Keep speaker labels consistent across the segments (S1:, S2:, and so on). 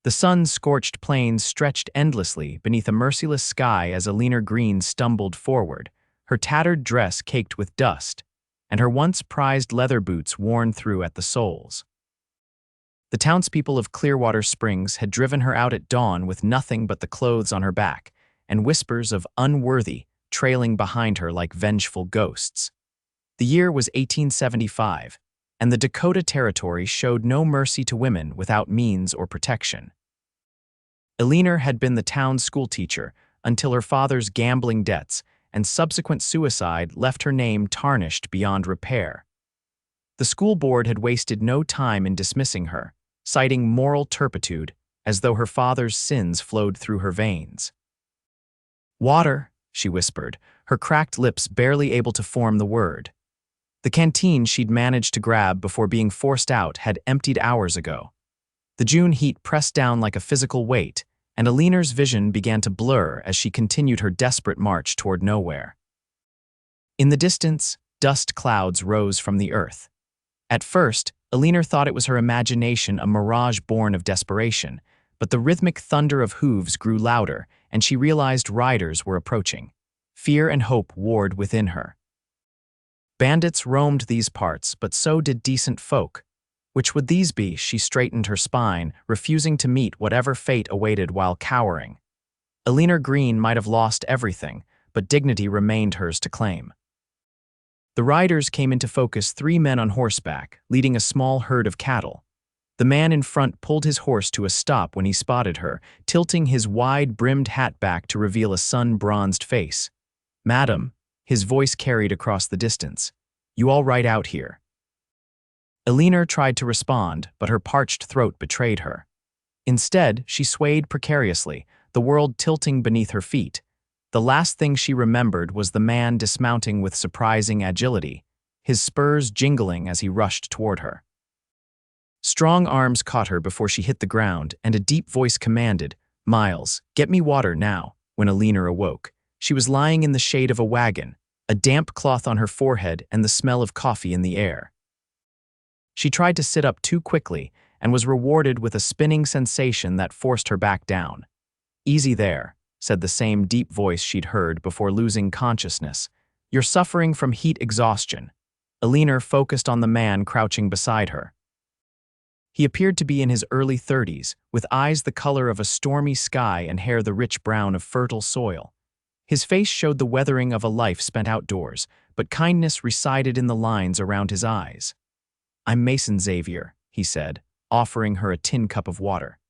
S1: The sun-scorched plains stretched endlessly beneath a merciless sky as Eleanor Greene stumbled forward, her tattered dress caked with dust, and her once prized leather boots worn through at the soles. The townspeople of Clearwater Springs had driven her out at dawn with nothing but the clothes on her back, and whispers of "unworthy" trailing behind her like vengeful ghosts. The year was 1875, and the Dakota Territory showed no mercy to women without means or protection. Eleanor had been the town's schoolteacher until her father's gambling debts and subsequent suicide left her name tarnished beyond repair. The school board had wasted no time in dismissing her, citing moral turpitude as though her father's sins flowed through her veins. "Water," she whispered, her cracked lips barely able to form the word. The canteen she'd managed to grab before being forced out had emptied hours ago. The June heat pressed down like a physical weight, and Eleanor's vision began to blur as she continued her desperate march toward nowhere. In the distance, dust clouds rose from the earth. At first, Eleanor thought it was her imagination, a mirage born of desperation, but the rhythmic thunder of hooves grew louder, and she realized riders were approaching. Fear and hope warred within her. Bandits roamed these parts, but so did decent folk. Which would these be? She straightened her spine, refusing to meet whatever fate awaited while cowering. Eleanor Greene might have lost everything, but dignity remained hers to claim. The riders came into focus, 3 men on horseback, leading a small herd of cattle. The man in front pulled his horse to a stop when he spotted her, tilting his wide-brimmed hat back to reveal a sun-bronzed face. "Madam," his voice carried across the distance, "you all right out here?" Eleanor tried to respond, but her parched throat betrayed her. Instead, she swayed precariously, the world tilting beneath her feet. The last thing she remembered was the man dismounting with surprising agility, his spurs jingling as he rushed toward her. Strong arms caught her before she hit the ground, and a deep voice commanded, "Miles, get me water now." When Eleanor awoke, she was lying in the shade of a wagon, a damp cloth on her forehead and the smell of coffee in the air. She tried to sit up too quickly and was rewarded with a spinning sensation that forced her back down. "Easy there," said the same deep voice she'd heard before losing consciousness. "You're suffering from heat exhaustion." Eleanor focused on the man crouching beside her. He appeared to be in his early 30s, with eyes the color of a stormy sky and hair the rich brown of fertile soil. His face showed the weathering of a life spent outdoors, but kindness resided in the lines around his eyes. "I'm Mason Xavier," he said, offering her a tin cup of water.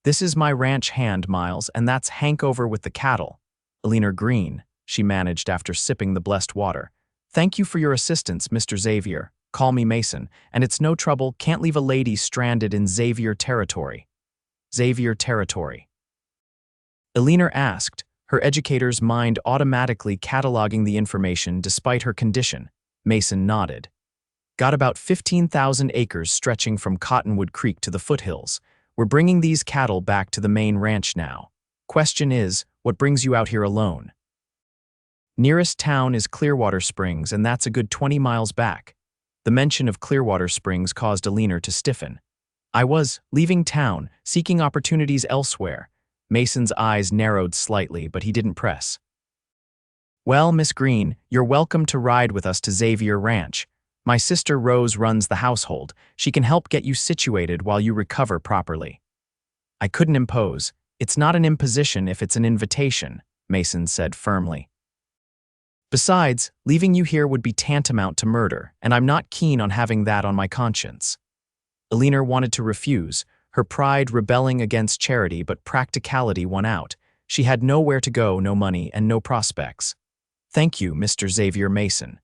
S1: "This is my ranch hand, Miles, and that's Hank over with the cattle." "Eleanor Greene," she managed after sipping the blessed water. "Thank you for your assistance, Mr. Xavier. Call me Mason, and it's no trouble, can't leave a lady stranded in Xavier territory." "Xavier territory?" Eleanor asked, her educator's mind automatically cataloging the information despite her condition. Mason nodded. "Got about 15,000 acres stretching from Cottonwood Creek to the foothills. We're bringing these cattle back to the main ranch now. Question is, what brings you out here alone?" "Nearest town is Clearwater Springs, and that's a good 20 miles back." The mention of Clearwater Springs caused Eleanor to stiffen. "I was leaving town, seeking opportunities elsewhere." Mason's eyes narrowed slightly, but he didn't press. "Well, Miss Greene, you're welcome to ride with us to Xavier Ranch. My sister Rose runs the household. She can help get you situated while you recover properly." "I couldn't impose. It's not an imposition if it's an invitation," Mason said firmly. "Besides, leaving you here would be tantamount to murder, and I'm not keen on having that on my conscience." Eleanor wanted to refuse, her pride rebelling against charity, but practicality won out. She had nowhere to go, no money, and no prospects. "Thank you, Mr. Xavier Mason.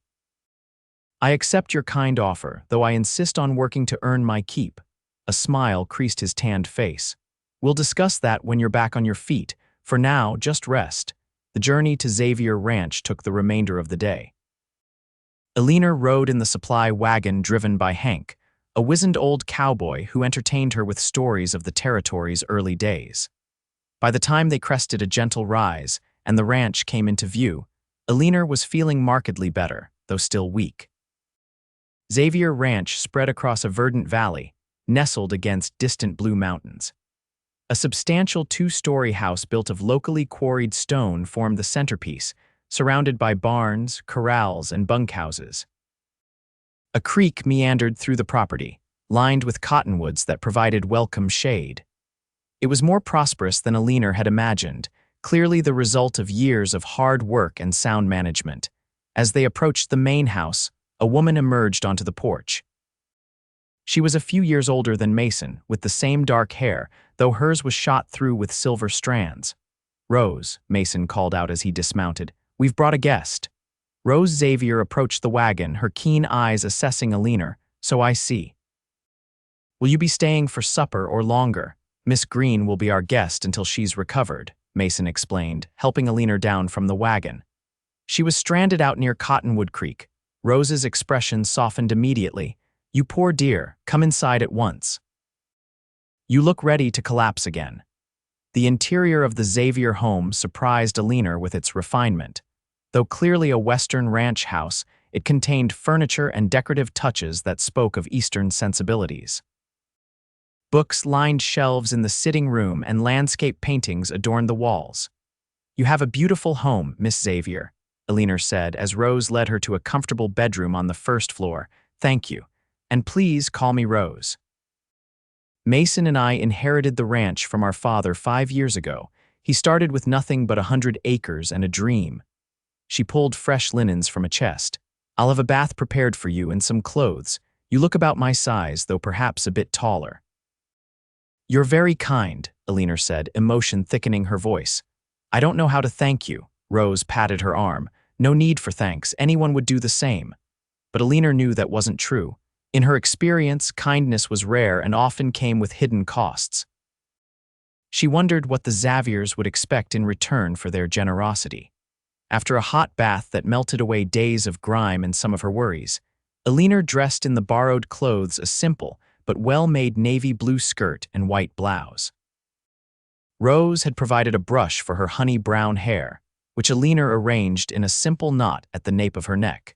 S1: I accept your kind offer, though I insist on working to earn my keep." A smile creased his tanned face. "We'll discuss that when you're back on your feet. For now, just rest." The journey to Xavier Ranch took the remainder of the day. Eleanor rode in the supply wagon driven by Hank, a wizened old cowboy who entertained her with stories of the territory's early days. By the time they crested a gentle rise and the ranch came into view, Eleanor was feeling markedly better, though still weak. Xavier Ranch spread across a verdant valley, nestled against distant blue mountains. A substantial two-story house built of locally quarried stone formed the centerpiece, surrounded by barns, corrals, and bunkhouses. A creek meandered through the property, lined with cottonwoods that provided welcome shade. It was more prosperous than Eleanor had imagined, clearly the result of years of hard work and sound management. As they approached the main house, a woman emerged onto the porch. She was a few years older than Mason, with the same dark hair, though hers was shot through with silver strands. "Rose," Mason called out as he dismounted, "we've brought a guest." Rose Xavier approached the wagon, her keen eyes assessing Eleanor. "So I see. Will you be staying for supper or longer? Miss Greene will be our guest until she's recovered," Mason explained, helping Eleanor down from the wagon. She was stranded out near Cottonwood Creek. Rose's expression softened immediately. "You poor dear, come inside at once. You look ready to collapse again." The interior of the Xavier home surprised Eleanor with its refinement. Though clearly a Western ranch house, it contained furniture and decorative touches that spoke of Eastern sensibilities. Books lined shelves in the sitting room and landscape paintings adorned the walls. "You have a beautiful home, Miss Xavier," Eleanor said as Rose led her to a comfortable bedroom on the first floor. "Thank you. And please call me Rose. Mason and I inherited the ranch from our father 5 years ago. He started with nothing but 100 acres and a dream." She pulled fresh linens from a chest. "I'll have a bath prepared for you and some clothes. You look about my size, though perhaps a bit taller." "You're very kind," Eleanor said, emotion thickening her voice. "I don't know how to thank you." Rose patted her arm. "No need for thanks, anyone would do the same." But Eleanor knew that wasn't true. In her experience, kindness was rare and often came with hidden costs. She wondered what the Xaviers would expect in return for their generosity. After a hot bath that melted away days of grime and some of her worries, Eleanor dressed in the borrowed clothes, a simple but well-made navy blue skirt and white blouse. Rose had provided a brush for her honey brown hair, which Eleanor arranged in a simple knot at the nape of her neck.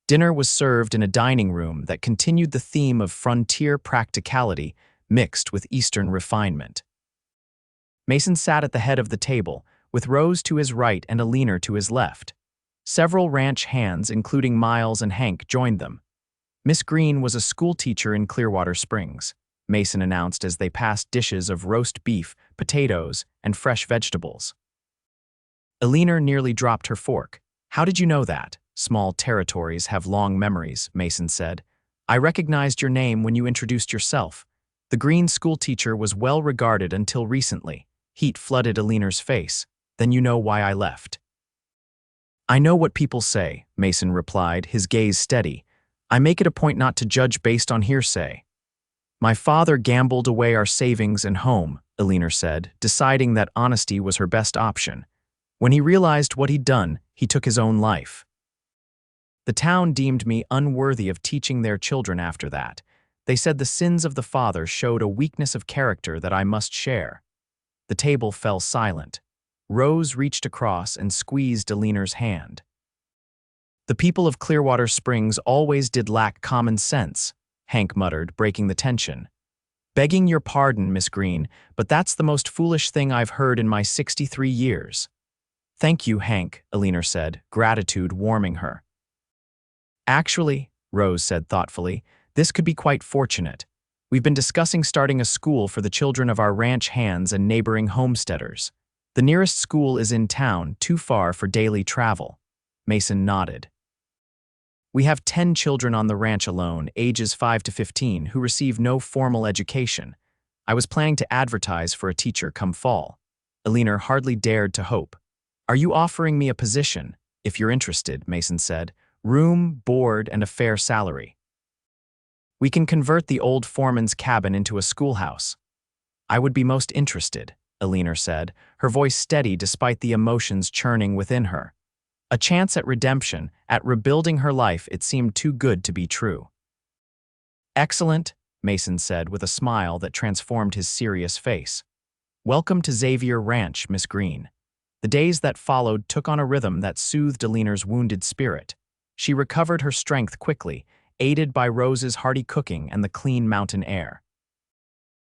S1: Dinner was served in a dining room that continued the theme of frontier practicality mixed with Eastern refinement. Mason sat at the head of the table, with Rose to his right and Eleanor to his left. Several ranch hands, including Miles and Hank, joined them. Miss Greene was a schoolteacher in Clearwater Springs, Mason announced as they passed dishes of roast beef, potatoes, and fresh vegetables. Eleanor nearly dropped her fork. "How did you know that?" "Small territories have long memories," Mason said. "I recognized your name when you introduced yourself. The Greene schoolteacher was well regarded until recently." Heat flooded Eleanor's face. "Then you know why I left." "I know what people say," Mason replied, his gaze steady. "I make it a point not to judge based on hearsay." "My father gambled away our savings and home," Eleanor said, deciding that honesty was her best option. "When he realized what he'd done, he took his own life. The town deemed me unworthy of teaching their children after that. They said the sins of the father showed a weakness of character that I must share." The table fell silent. Rose reached across and squeezed Eleanor's hand. "The people of Clearwater Springs always did lack common sense," Hank muttered, breaking the tension. "Begging your pardon, Miss Greene, but that's the most foolish thing I've heard in my 63 years. "Thank you, Hank," Eleanor said, gratitude warming her. "Actually," Rose said thoughtfully, "this could be quite fortunate. We've been discussing starting a school for the children of our ranch hands and neighboring homesteaders. The nearest school is in town, too far for daily travel." Mason nodded. "We have 10 children on the ranch alone, ages 5 to 15, who receive no formal education. I was planning to advertise for a teacher come fall." Eleanor hardly dared to hope. "Are you offering me a position?" "If you're interested," Mason said. "Room, board, and a fair salary. We can convert the old foreman's cabin into a schoolhouse." "I would be most interested," Eleanor said, her voice steady despite the emotions churning within her. A chance at redemption, at rebuilding her life, it seemed too good to be true. "Excellent," Mason said with a smile that transformed his serious face. "Welcome to Xavier Ranch, Miss Greene." The days that followed took on a rhythm that soothed Eleanor's wounded spirit. She recovered her strength quickly, aided by Rose's hearty cooking and the clean mountain air.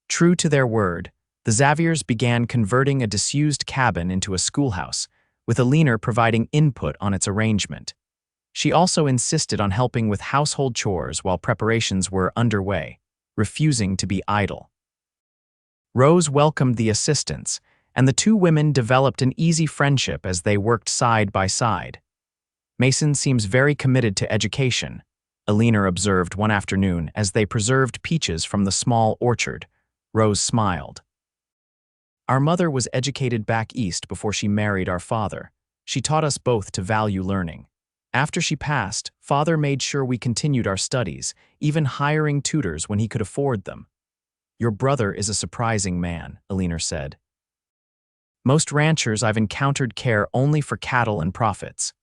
S1: True to their word, The Xaviers began converting a disused cabin into a schoolhouse, with Eleanor providing input on its arrangement. She also insisted on helping with household chores while preparations were underway, refusing to be idle. Rose welcomed the assistance, and the two women developed an easy friendship as they worked side by side. Mason seems very committed to education, Eleanor observed one afternoon as they preserved peaches from the small orchard. Rose smiled. Our mother was educated back east before she married our father. She taught us both to value learning. After she passed, Father made sure we continued our studies, even hiring tutors when he could afford them. Your brother is a surprising man, Eleanor said. Most ranchers I've encountered care only for cattle and profits.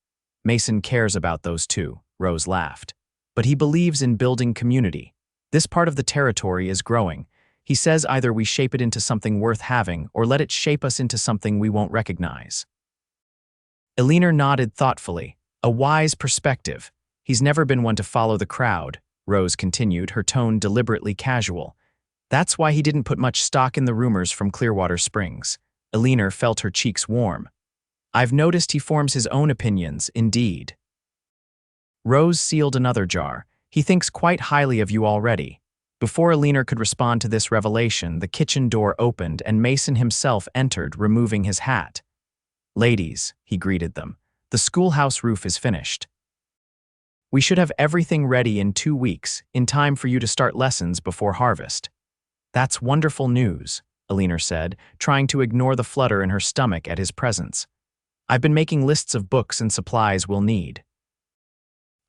S1: Mason cares about those too, Rose laughed. But he believes in building community. This part of the territory is growing. He says either we shape it into something worth having or let it shape us into something we won't recognize. Eleanor nodded thoughtfully. A wise perspective. He's never been one to follow the crowd, Rose continued, her tone deliberately casual. That's why he didn't put much stock in the rumors from Clearwater Springs. Eleanor felt her cheeks warm. I've noticed he forms his own opinions, indeed. Rose sealed another jar. He thinks quite highly of you already. Before Eleanor could respond to this revelation, the kitchen door opened and Mason himself entered, removing his hat. Ladies, he greeted them. The schoolhouse roof is finished. We should have everything ready in 2 weeks, in time for you to start lessons before harvest. That's wonderful news, Eleanor said, trying to ignore the flutter in her stomach at his presence. I've been making lists of books and supplies we'll need.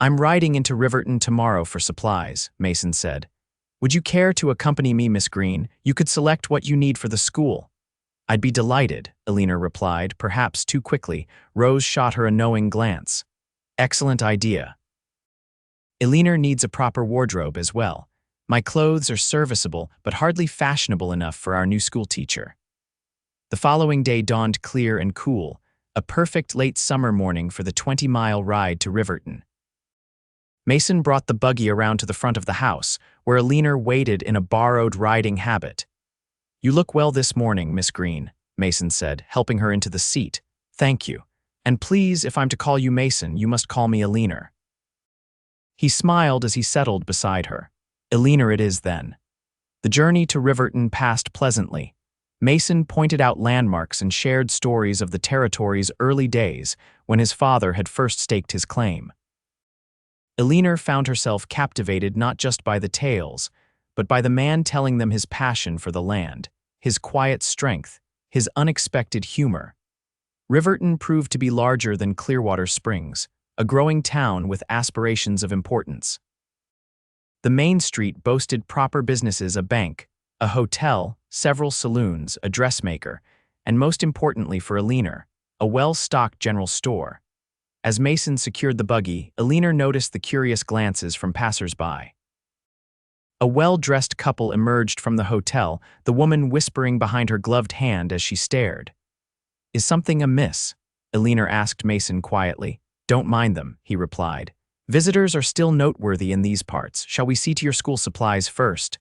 S1: I'm riding into Riverton tomorrow for supplies, Mason said. Would you care to accompany me, Miss Greene? You could select what you need for the school. I'd be delighted, Eleanor replied, perhaps too quickly. Rose shot her a knowing glance. Excellent idea. Eleanor needs a proper wardrobe as well. My clothes are serviceable, but hardly fashionable enough for our new schoolteacher. The following day dawned clear and cool, a perfect late summer morning for the 20-mile ride to Riverton. Mason brought the buggy around to the front of the house, where Eleanor waited in a borrowed riding habit. You look well this morning, Miss Greene, Mason said, helping her into the seat. Thank you. And please, if I'm to call you Mason, you must call me Eleanor. He smiled as he settled beside her. Eleanor it is then. The journey to Riverton passed pleasantly. Mason pointed out landmarks and shared stories of the territory's early days when his father had first staked his claim. Eleanor found herself captivated not just by the tales, but by the man telling them his passion for the land, his quiet strength, his unexpected humor. Riverton proved to be larger than Clearwater Springs, a growing town with aspirations of importance. The main street boasted proper businesses: a bank, a hotel, several saloons, a dressmaker, and most importantly for Eleanor, a well-stocked general store. As Mason secured the buggy, Eleanor noticed the curious glances from passers-by. A well-dressed couple emerged from the hotel, the woman whispering behind her gloved hand as she stared. Is something amiss? Eleanor asked Mason quietly. Don't mind them, he replied. Visitors are still noteworthy in these parts. Shall we see to your school supplies first?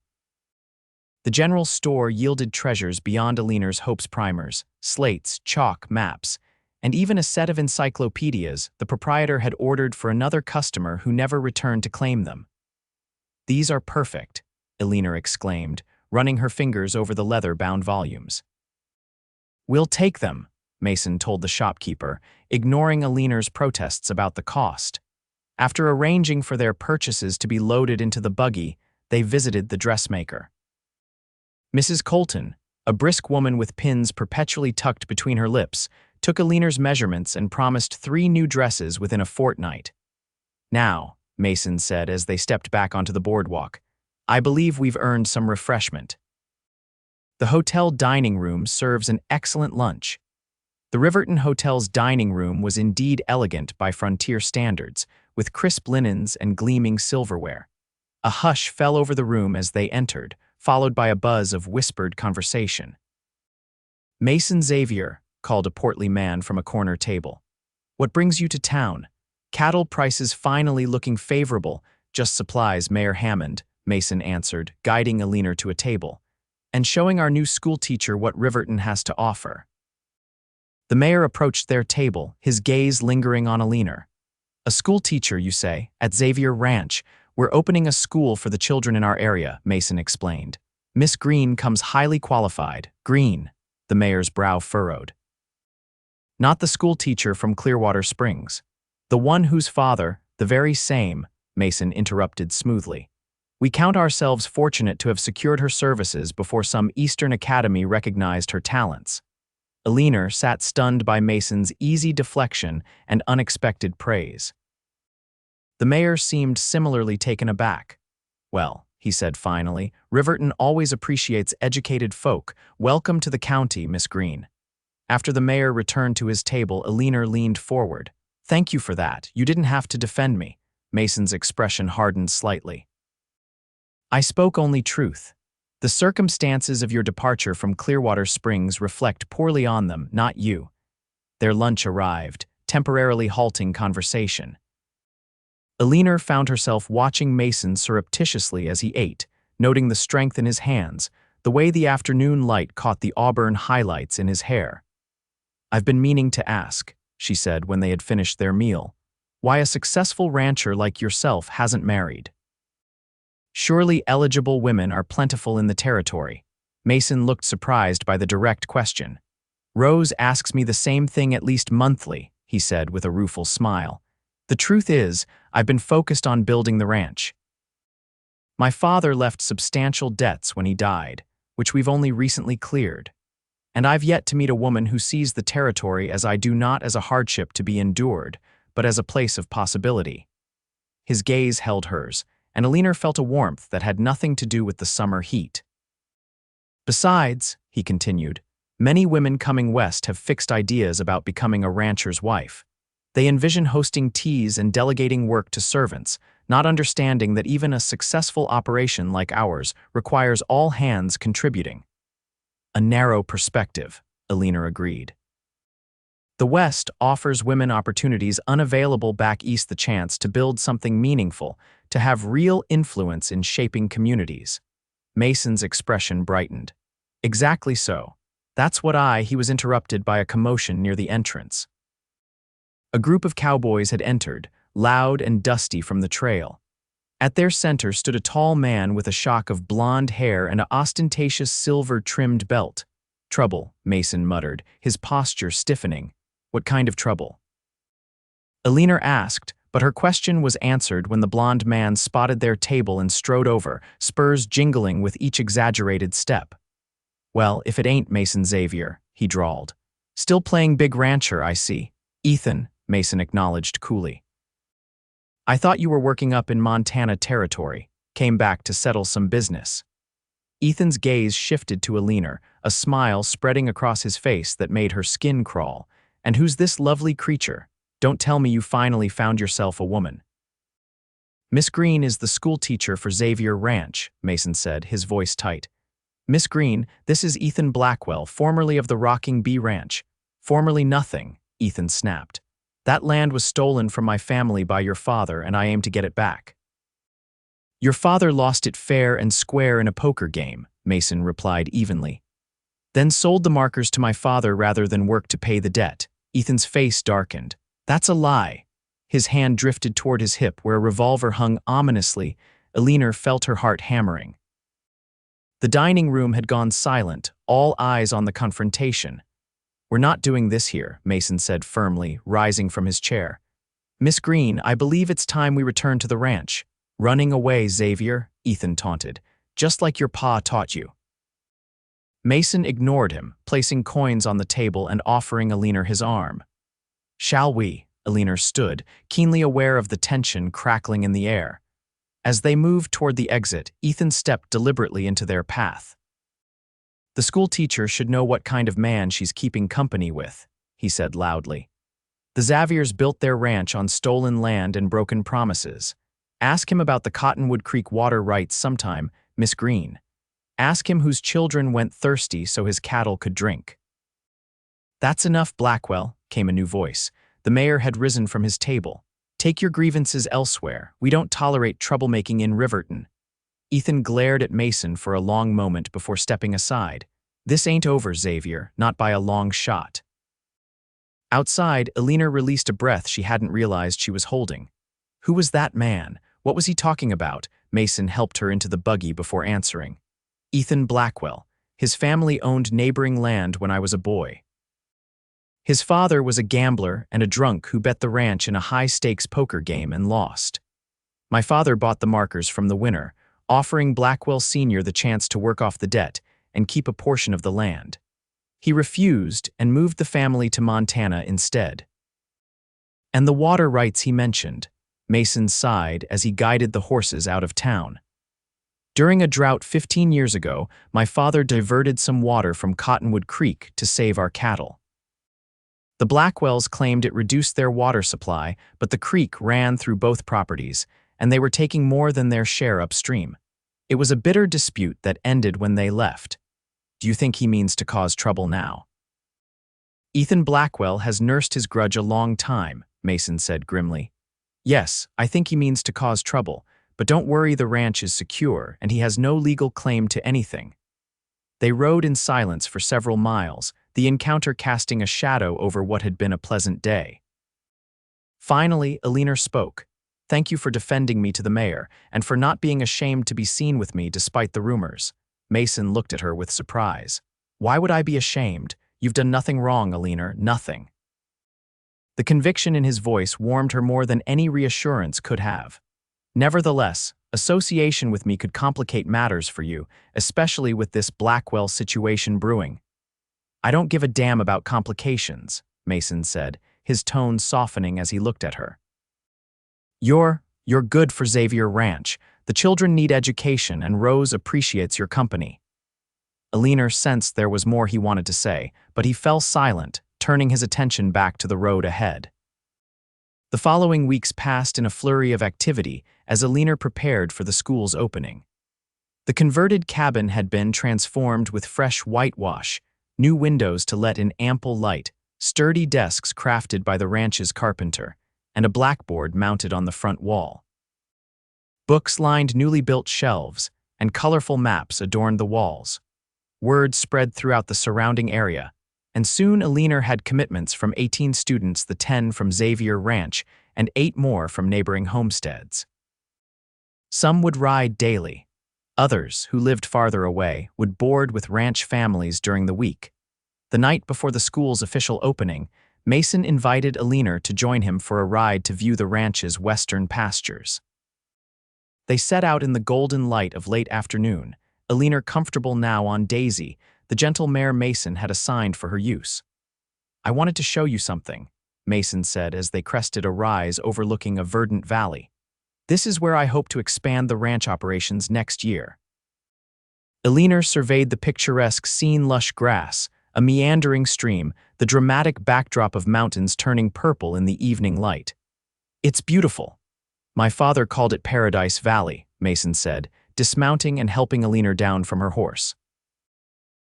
S1: The general store yielded treasures beyond Eleanor's hopes: primers, slates, chalk, maps, and even a set of encyclopedias the proprietor had ordered for another customer who never returned to claim them. These are perfect, Eleanor exclaimed, running her fingers over the leather-bound volumes. We'll take them, Mason told the shopkeeper, ignoring Eleanor's protests about the cost. After arranging for their purchases to be loaded into the buggy, they visited the dressmaker. Mrs. Colton, a brisk woman with pins perpetually tucked between her lips, took Eleanor's measurements and promised 3 new dresses within a fortnight. Now, Mason said as they stepped back onto the boardwalk, I believe we've earned some refreshment. The hotel dining room serves an excellent lunch. The Riverton Hotel's dining room was indeed elegant by frontier standards, with crisp linens and gleaming silverware. A hush fell over the room as they entered, followed by a buzz of whispered conversation. Mason Xavier, called a portly man from a corner table. What brings you to town? Cattle prices finally looking favorable. Just supplies, Mayor Hammond, Mason answered, guiding Eleanor to a table. and showing our new school teacher what Riverton has to offer. The mayor approached their table, his gaze lingering on Eleanor. A school teacher, you say, at Xavier Ranch. We're opening a school for the children in our area, Mason explained. Miss Greene comes highly qualified. Greene, the mayor's brow furrowed. Not the school teacher from Clearwater Springs. The one whose father, the very same, Mason interrupted smoothly. We count ourselves fortunate to have secured her services before some Eastern academy recognized her talents. Eleanor sat stunned by Mason's easy deflection and unexpected praise. The mayor seemed similarly taken aback. Well, he said finally, Riverton always appreciates educated folk. Welcome to the county, Miss Greene. After the mayor returned to his table, Eleanor leaned forward. Thank you for that. You didn't have to defend me. Mason's expression hardened slightly. I spoke only truth. The circumstances of your departure from Clearwater Springs reflect poorly on them, not you. Their lunch arrived, temporarily halting conversation. Eleanor found herself watching Mason surreptitiously as he ate, noting the strength in his hands, the way the afternoon light caught the auburn highlights in his hair. I've been meaning to ask, she said when they had finished their meal, why a successful rancher like yourself hasn't married. Surely eligible women are plentiful in the territory. Mason looked surprised by the direct question. Rose asks me the same thing at least monthly, he said with a rueful smile. The truth is, I've been focused on building the ranch. My father left substantial debts when he died, which we've only recently cleared. And I've yet to meet a woman who sees the territory as I do, not as a hardship to be endured, but as a place of possibility. His gaze held hers, and Eleanor felt a warmth that had nothing to do with the summer heat. Besides, he continued, many women coming west have fixed ideas about becoming a rancher's wife. They envision hosting teas and delegating work to servants, not understanding that even a successful operation like ours requires all hands contributing. A narrow perspective, Eleanor agreed. The West offers women opportunities unavailable back east, the chance to build something meaningful, to have real influence in shaping communities. Mason's expression brightened. Exactly so. That's what he was interrupted by a commotion near the entrance. A group of cowboys had entered, loud and dusty from the trail. At their center stood a tall man with a shock of blonde hair and an ostentatious silver-trimmed belt. Trouble, Mason muttered, his posture stiffening. What kind of trouble? Eleanor asked, but her question was answered when the blonde man spotted their table and strode over, spurs jingling with each exaggerated step. Well, if it ain't Mason Xavier, he drawled. Still playing big rancher, I see. Ethan, Mason acknowledged coolly. I thought you were working up in Montana territory, came back to settle some business. Ethan's gaze shifted to Eleanor, a smile spreading across his face that made her skin crawl. And who's this lovely creature? Don't tell me you finally found yourself a woman. Miss Greene is the school teacher for Xavier Ranch, Mason said, his voice tight. Miss Greene, this is Ethan Blackwell, formerly of the Rocking Bee Ranch. Formerly nothing, Ethan snapped. That land was stolen from my family by your father, and I aim to get it back. Your father lost it fair and square in a poker game, Mason replied evenly. Then sold the markers to my father rather than work to pay the debt. Ethan's face darkened. That's a lie. His hand drifted toward his hip where a revolver hung ominously. Eleanor felt her heart hammering. The dining room had gone silent, all eyes on the confrontation. We're not doing this here, Mason said firmly, rising from his chair. Miss Greene, I believe it's time we return to the ranch. Running away, Xavier, Ethan taunted, just like your pa taught you. Mason ignored him, placing coins on the table and offering Eleanor his arm. Shall we? Eleanor stood, keenly aware of the tension crackling in the air. As they moved toward the exit, Ethan stepped deliberately into their path. The school teacher should know what kind of man she's keeping company with, he said loudly. The Xaviers built their ranch on stolen land and broken promises. Ask him about the Cottonwood Creek water rights sometime, Miss Greene. Ask him whose children went thirsty so his cattle could drink. That's enough, Blackwell, came a new voice. The mayor had risen from his table. Take your grievances elsewhere. We don't tolerate troublemaking in Riverton. Ethan glared at Mason for a long moment before stepping aside. "This ain't over, Xavier, not by a long shot." Outside, Eleanor released a breath she hadn't realized she was holding. Who was that man? What was he talking about? Mason helped her into the buggy before answering. "Ethan Blackwell. His family owned neighboring land when I was a boy. His father was a gambler and a drunk who bet the ranch in a high-stakes poker game and lost. My father bought the markers from the winner, offering Blackwell Sr. the chance to work off the debt and keep a portion of the land. He refused and moved the family to Montana instead. And the water rights he mentioned." Mason sighed as he guided the horses out of town. "During a drought 15 years ago, my father diverted some water from Cottonwood Creek to save our cattle. The Blackwells claimed it reduced their water supply, but the creek ran through both properties, and they were taking more than their share upstream. It was a bitter dispute that ended when they left. Do you think he means to cause trouble now?" "Ethan Blackwell has nursed his grudge a long time," Mason said grimly. "Yes, I think he means to cause trouble, but don't worry, the ranch is secure and he has no legal claim to anything." They rode in silence for several miles, the encounter casting a shadow over what had been a pleasant day. Finally, Eleanor spoke. "Thank you for defending me to the mayor, and for not being ashamed to be seen with me despite the rumors." Mason looked at her with surprise. "Why would I be ashamed? You've done nothing wrong, Eleanor, nothing." The conviction in his voice warmed her more than any reassurance could have. "Nevertheless, association with me could complicate matters for you, especially with this Blackwell situation brewing." "I don't give a damn about complications," Mason said, his tone softening as he looked at her. You're good for Xavier Ranch. The children need education, and Rose appreciates your company." Eleanor sensed there was more he wanted to say, but he fell silent, turning his attention back to the road ahead. The following weeks passed in a flurry of activity as Eleanor prepared for the school's opening. The converted cabin had been transformed with fresh whitewash, new windows to let in ample light, sturdy desks crafted by the ranch's carpenter, and a blackboard mounted on the front wall. Books lined newly built shelves, and colorful maps adorned the walls. Word spread throughout the surrounding area, and soon Eleanor had commitments from 18 students, the 10 from Xavier Ranch, and 8 more from neighboring homesteads. Some would ride daily. Others, who lived farther away, would board with ranch families during the week. The night before the school's official opening, Mason invited Eleanor to join him for a ride to view the ranch's western pastures. They set out in the golden light of late afternoon, Eleanor comfortable now on Daisy, the gentle mare Mason had assigned for her use. "I wanted to show you something," Mason said as they crested a rise overlooking a verdant valley. "This is where I hope to expand the ranch operations next year." Eleanor surveyed the picturesque scene: lush grass, a meandering stream, the dramatic backdrop of mountains turning purple in the evening light. "It's beautiful. My father called it Paradise Valley," Mason said, dismounting and helping Eleanor down from her horse.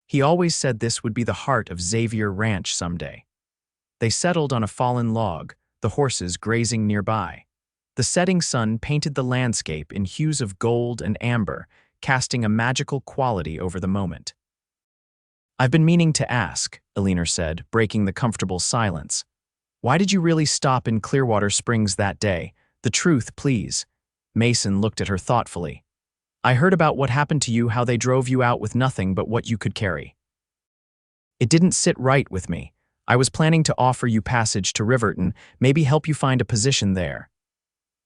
S1: "He always said this would be the heart of Xavier Ranch someday." They settled on a fallen log, the horses grazing nearby. The setting sun painted the landscape in hues of gold and amber, casting a magical quality over the moment. "I've been meaning to ask," Eleanor said, breaking the comfortable silence. "Why did you really stop in Clearwater Springs that day? The truth, please." Mason looked at her thoughtfully. "I heard about what happened to you, how they drove you out with nothing but what you could carry. It didn't sit right with me. I was planning to offer you passage to Riverton, maybe help you find a position there.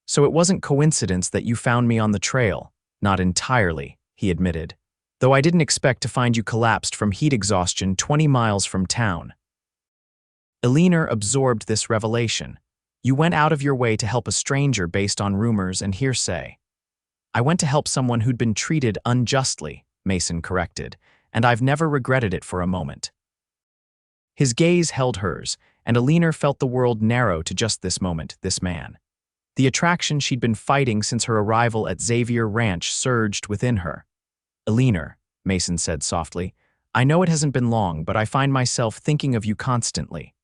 S1: So it wasn't coincidence that you found me on the trail." "Not entirely," he admitted, "though I didn't expect to find you collapsed from heat exhaustion 20 miles from town." Eleanor absorbed this revelation. "You went out of your way to help a stranger based on rumors and hearsay." "I went to help someone who'd been treated unjustly," Mason corrected, "and I've never regretted it for a moment." His gaze held hers, and Eleanor felt the world narrow to just this moment, this man. The attraction she'd been fighting since her arrival at Xavier Ranch surged within her. "Eleanor," Mason said softly, "I know it hasn't been long, but I find myself thinking of you constantly.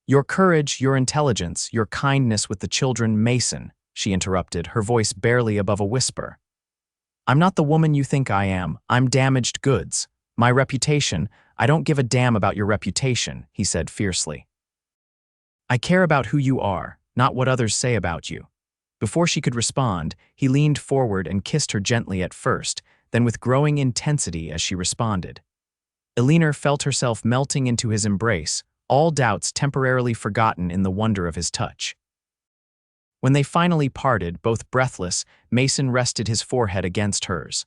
S1: Your courage, your intelligence, your kindness with the children." "Mason," she interrupted, her voice barely above a whisper. I'm not the woman you think I am. I'm damaged goods. My reputation, I don't give a damn about your reputation, he said fiercely. I care about who you are, not what others say about you. Before she could respond, he leaned forward and kissed her gently at first, then with growing intensity as she responded. Eleanor felt herself melting into his embrace, all doubts temporarily forgotten in the wonder of his touch. When they finally parted, both breathless, Mason rested his forehead against hers.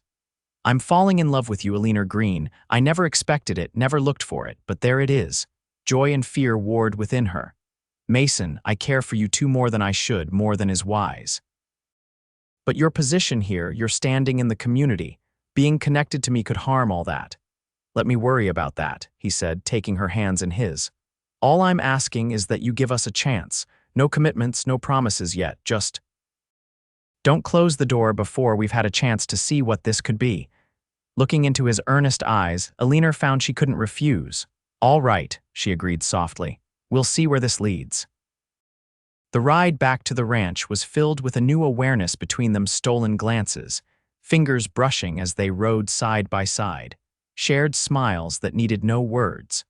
S1: I'm falling in love with you, Eleanor Greene. I never expected it, never looked for it, but there it is. Joy and fear warred within her. Mason, I care for you too more than I should, more than is wise. But your position here, your standing in the community, being connected to me could harm all that. Let me worry about that, he said, taking her hands in his. All I'm asking is that you give us a chance. No commitments, no promises yet, just don't close the door before we've had a chance to see what this could be. Looking into his earnest eyes, Eleanor found she couldn't refuse. All right, she agreed softly. We'll see where this leads. The ride back to the ranch was filled with a new awareness between them, stolen glances, fingers brushing as they rode side by side, shared smiles that needed no words.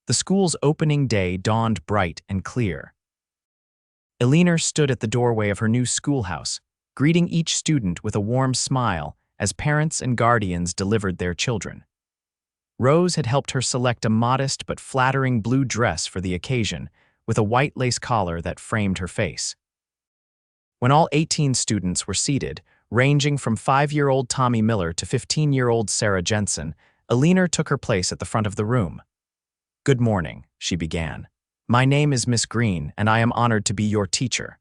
S1: The school's opening day dawned bright and clear. Eleanor stood at the doorway of her new schoolhouse, greeting each student with a warm smile as parents and guardians delivered their children. Rose had helped her select a modest but flattering blue dress for the occasion, with a white lace collar that framed her face. When all 18 students were seated, ranging from 5-year-old Tommy Miller to 15-year-old Sarah Jensen, Eleanor took her place at the front of the room. Good morning, she began. My name is Miss Greene, and I am honored to be your teacher.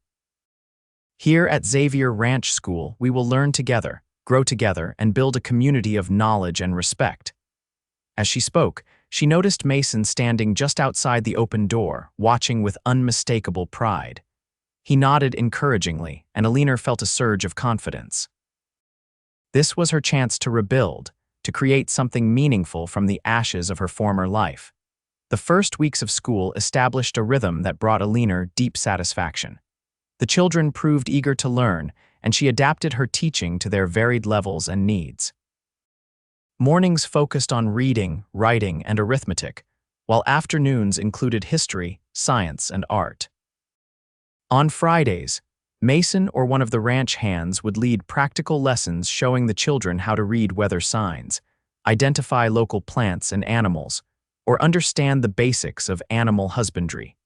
S1: Here at Xavier Ranch School, we will learn together, grow together, and build a community of knowledge and respect. As she spoke, she noticed Mason standing just outside the open door, watching with unmistakable pride. He nodded encouragingly, and Eleanor felt a surge of confidence. This was her chance to rebuild, to create something meaningful from the ashes of her former life. The first weeks of school established a rhythm that brought Eleanor deep satisfaction. The children proved eager to learn, and she adapted her teaching to their varied levels and needs. Mornings focused on reading, writing, and arithmetic, while afternoons included history, science, and art. On Fridays, Mason or one of the ranch hands would lead practical lessons showing the children how to read weather signs, identify local plants and animals, or understand the basics of animal husbandry.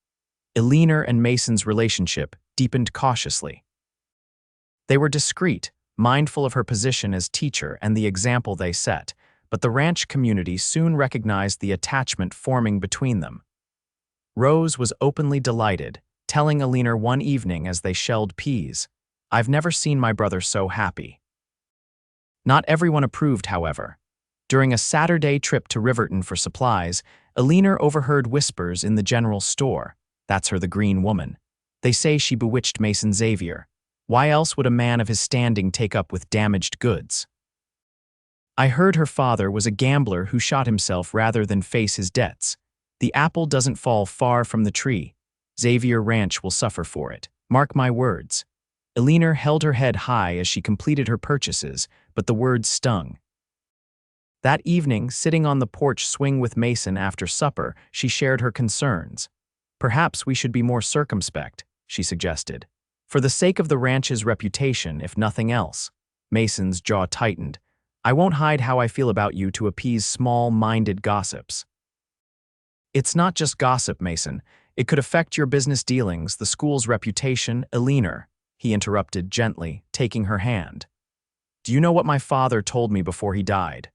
S1: Eleanor and Mason's relationship deepened cautiously. They were discreet, mindful of her position as teacher and the example they set, but the ranch community soon recognized the attachment forming between them. Rose was openly delighted, telling Eleanor one evening as they shelled peas, "I've never seen my brother so happy." Not everyone approved, however. During a Saturday trip to Riverton for supplies, Eleanor overheard whispers in the general store. That's her, the Green woman. They say she bewitched Mason Xavier. Why else would a man of his standing take up with damaged goods? I heard her father was a gambler who shot himself rather than face his debts. The apple doesn't fall far from the tree. Xavier Ranch will suffer for it. Mark my words. Eleanor held her head high as she completed her purchases, but the words stung. That evening, sitting on the porch swing with Mason after supper, she shared her concerns. Perhaps we should be more circumspect, she suggested. For the sake of the ranch's reputation, if nothing else. Mason's jaw tightened. I won't hide how I feel about you to appease small-minded gossips. It's not just gossip, Mason. It could affect your business dealings, the school's reputation, Eleanor, he interrupted gently, taking her hand. Do you know what my father told me before he died?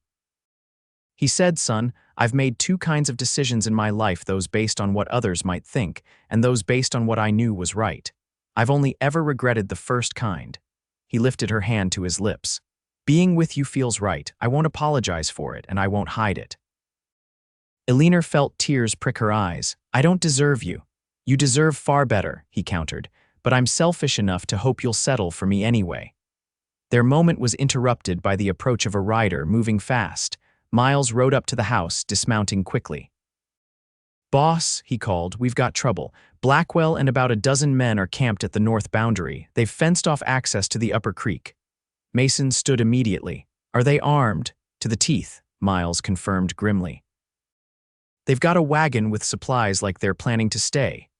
S1: He said, son, I've made two kinds of decisions in my life, those based on what others might think, and those based on what I knew was right. I've only ever regretted the first kind. He lifted her hand to his lips. Being with you feels right. I won't apologize for it, and I won't hide it. Eleanor felt tears prick her eyes. I don't deserve you. You deserve far better, he countered, but I'm selfish enough to hope you'll settle for me anyway. Their moment was interrupted by the approach of a rider moving fast. Miles rode up to the house, dismounting quickly. Boss, he called, we've got trouble. Blackwell and about a dozen men are camped at the north boundary. They've fenced off access to the upper creek. Mason stood immediately. Are they armed? To the teeth, Miles confirmed grimly. They've got a wagon with supplies like they're planning to stay.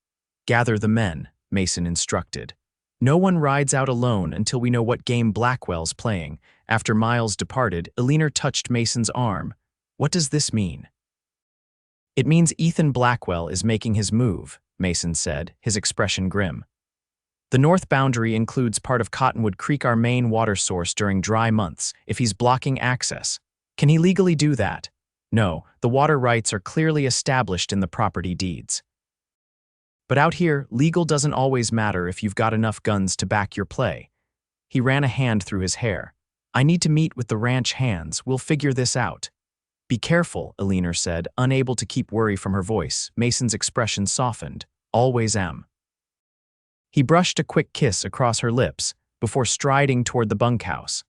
S1: Gather the men, Mason instructed. No one rides out alone until we know what game Blackwell's playing. After Miles departed, Eleanor touched Mason's arm. What does this mean? It means Ethan Blackwell is making his move, Mason said, his expression grim. The north boundary includes part of Cottonwood Creek, our main water source during dry months, if he's blocking access. Can he legally do that? No, the water rights are clearly established in the property deeds. But out here, legal doesn't always matter if you've got enough guns to back your play. He ran a hand through his hair. I need to meet with the ranch hands. We'll figure this out. Be careful, Eleanor said, unable to keep worry from her voice. Mason's expression softened. Always am. He brushed a quick kiss across her lips before striding toward the bunkhouse.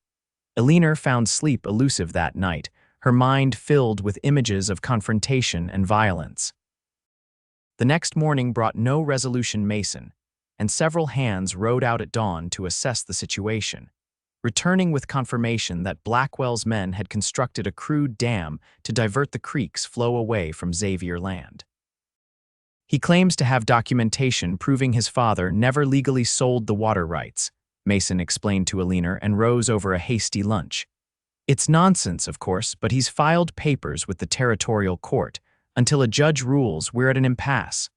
S1: Eleanor found sleep elusive that night, her mind filled with images of confrontation and violence. The next morning brought no resolution. Mason and several hands rode out at dawn to assess the situation, returning with confirmation that Blackwell's men had constructed a crude dam to divert the creek's flow away from Xavier land. He claims to have documentation proving his father never legally sold the water rights, Mason explained to Eleanor and rose over a hasty lunch. It's nonsense, of course, but he's filed papers with the territorial court. Until a judge rules, we're at an impasse.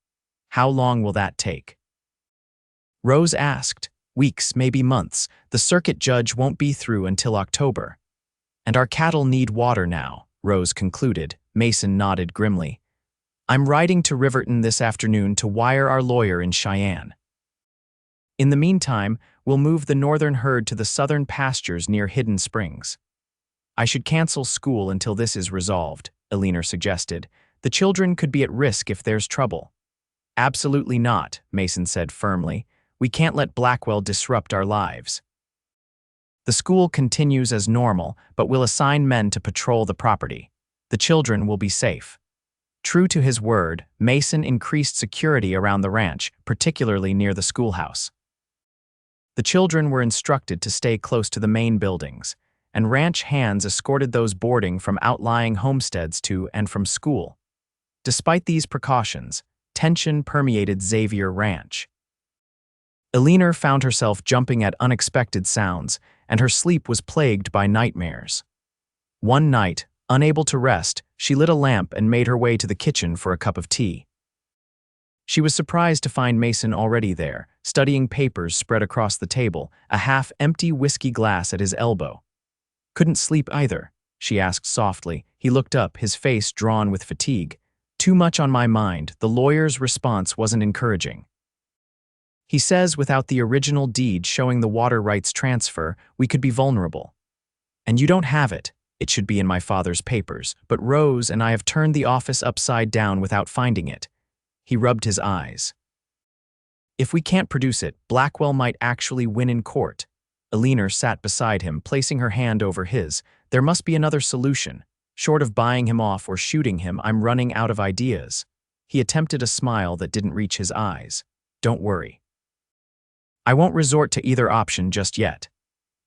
S1: How long will that take? Rose asked. Weeks, maybe months. The circuit judge won't be through until October. And our cattle need water now, Rose concluded. Mason nodded grimly. I'm riding to Riverton this afternoon to wire our lawyer in Cheyenne. In the meantime, we'll move the northern herd to the southern pastures near Hidden Springs. I should cancel school until this is resolved, Eleanor suggested. The children could be at risk if there's trouble. Absolutely not, Mason said firmly. We can't let Blackwell disrupt our lives. The school continues as normal, but we'll assign men to patrol the property. The children will be safe. True to his word, Mason increased security around the ranch, particularly near the schoolhouse. The children were instructed to stay close to the main buildings, and ranch hands escorted those boarding from outlying homesteads to and from school. Despite these precautions, tension permeated Xavier Ranch. Eleanor found herself jumping at unexpected sounds, and her sleep was plagued by nightmares. One night, unable to rest, she lit a lamp and made her way to the kitchen for a cup of tea. She was surprised to find Mason already there, studying papers spread across the table, a half-empty whiskey glass at his elbow. Couldn't sleep either, she asked softly. He looked up, his face drawn with fatigue. Too much on my mind. The lawyer's response wasn't encouraging. He says without the original deed showing the water rights transfer, we could be vulnerable. And you don't have it. It should be in my father's papers, but Rose and I have turned the office upside down without finding it. He rubbed his eyes. If we can't produce it, Blackwell might actually win in court. Eleanor sat beside him, placing her hand over his. There must be another solution. Short of buying him off or shooting him, I'm running out of ideas. He attempted a smile that didn't reach his eyes. Don't worry. I won't resort to either option just yet.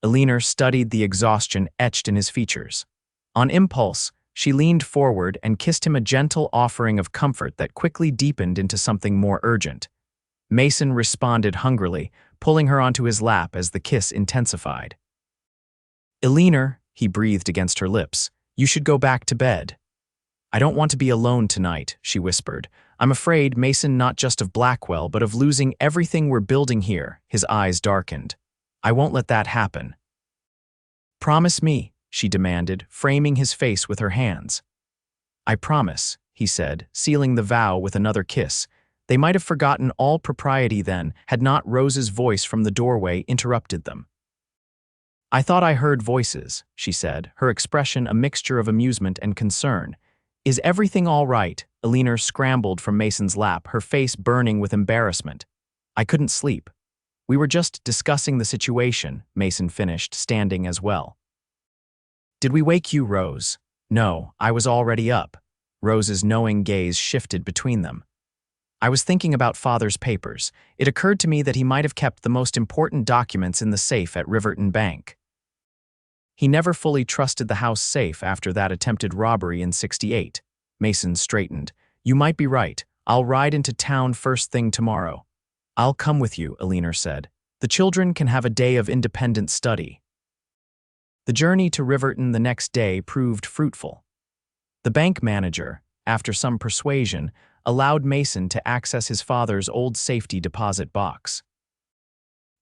S1: Eleanor studied the exhaustion etched in his features. On impulse, she leaned forward and kissed him a gentle offering of comfort that quickly deepened into something more urgent. Mason responded hungrily, pulling her onto his lap as the kiss intensified. Eleanor, he breathed against her lips, you should go back to bed. I don't want to be alone tonight, she whispered. I'm afraid, Mason, not just of Blackwell, but of losing everything we're building here. His eyes darkened. I won't let that happen. Promise me, she demanded, framing his face with her hands. I promise, he said, sealing the vow with another kiss. They might have forgotten all propriety then, had not Rose's voice from the doorway interrupted them. I thought I heard voices, she said, her expression a mixture of amusement and concern. Is everything all right? Eleanor scrambled from Mason's lap, her face burning with embarrassment. I couldn't sleep. We were just discussing the situation, Mason finished, standing as well. Did we wake you, Rose? No, I was already up. Rose's knowing gaze shifted between them. I was thinking about Father's papers. It occurred to me that he might have kept the most important documents in the safe at Riverton Bank. He never fully trusted the house safe after that attempted robbery in '68. Mason straightened. You might be right. I'll ride into town first thing tomorrow. I'll come with you, Eleanor said. The children can have a day of independent study. The journey to Riverton the next day proved fruitful. The bank manager, after some persuasion, allowed Mason to access his father's old safety deposit box.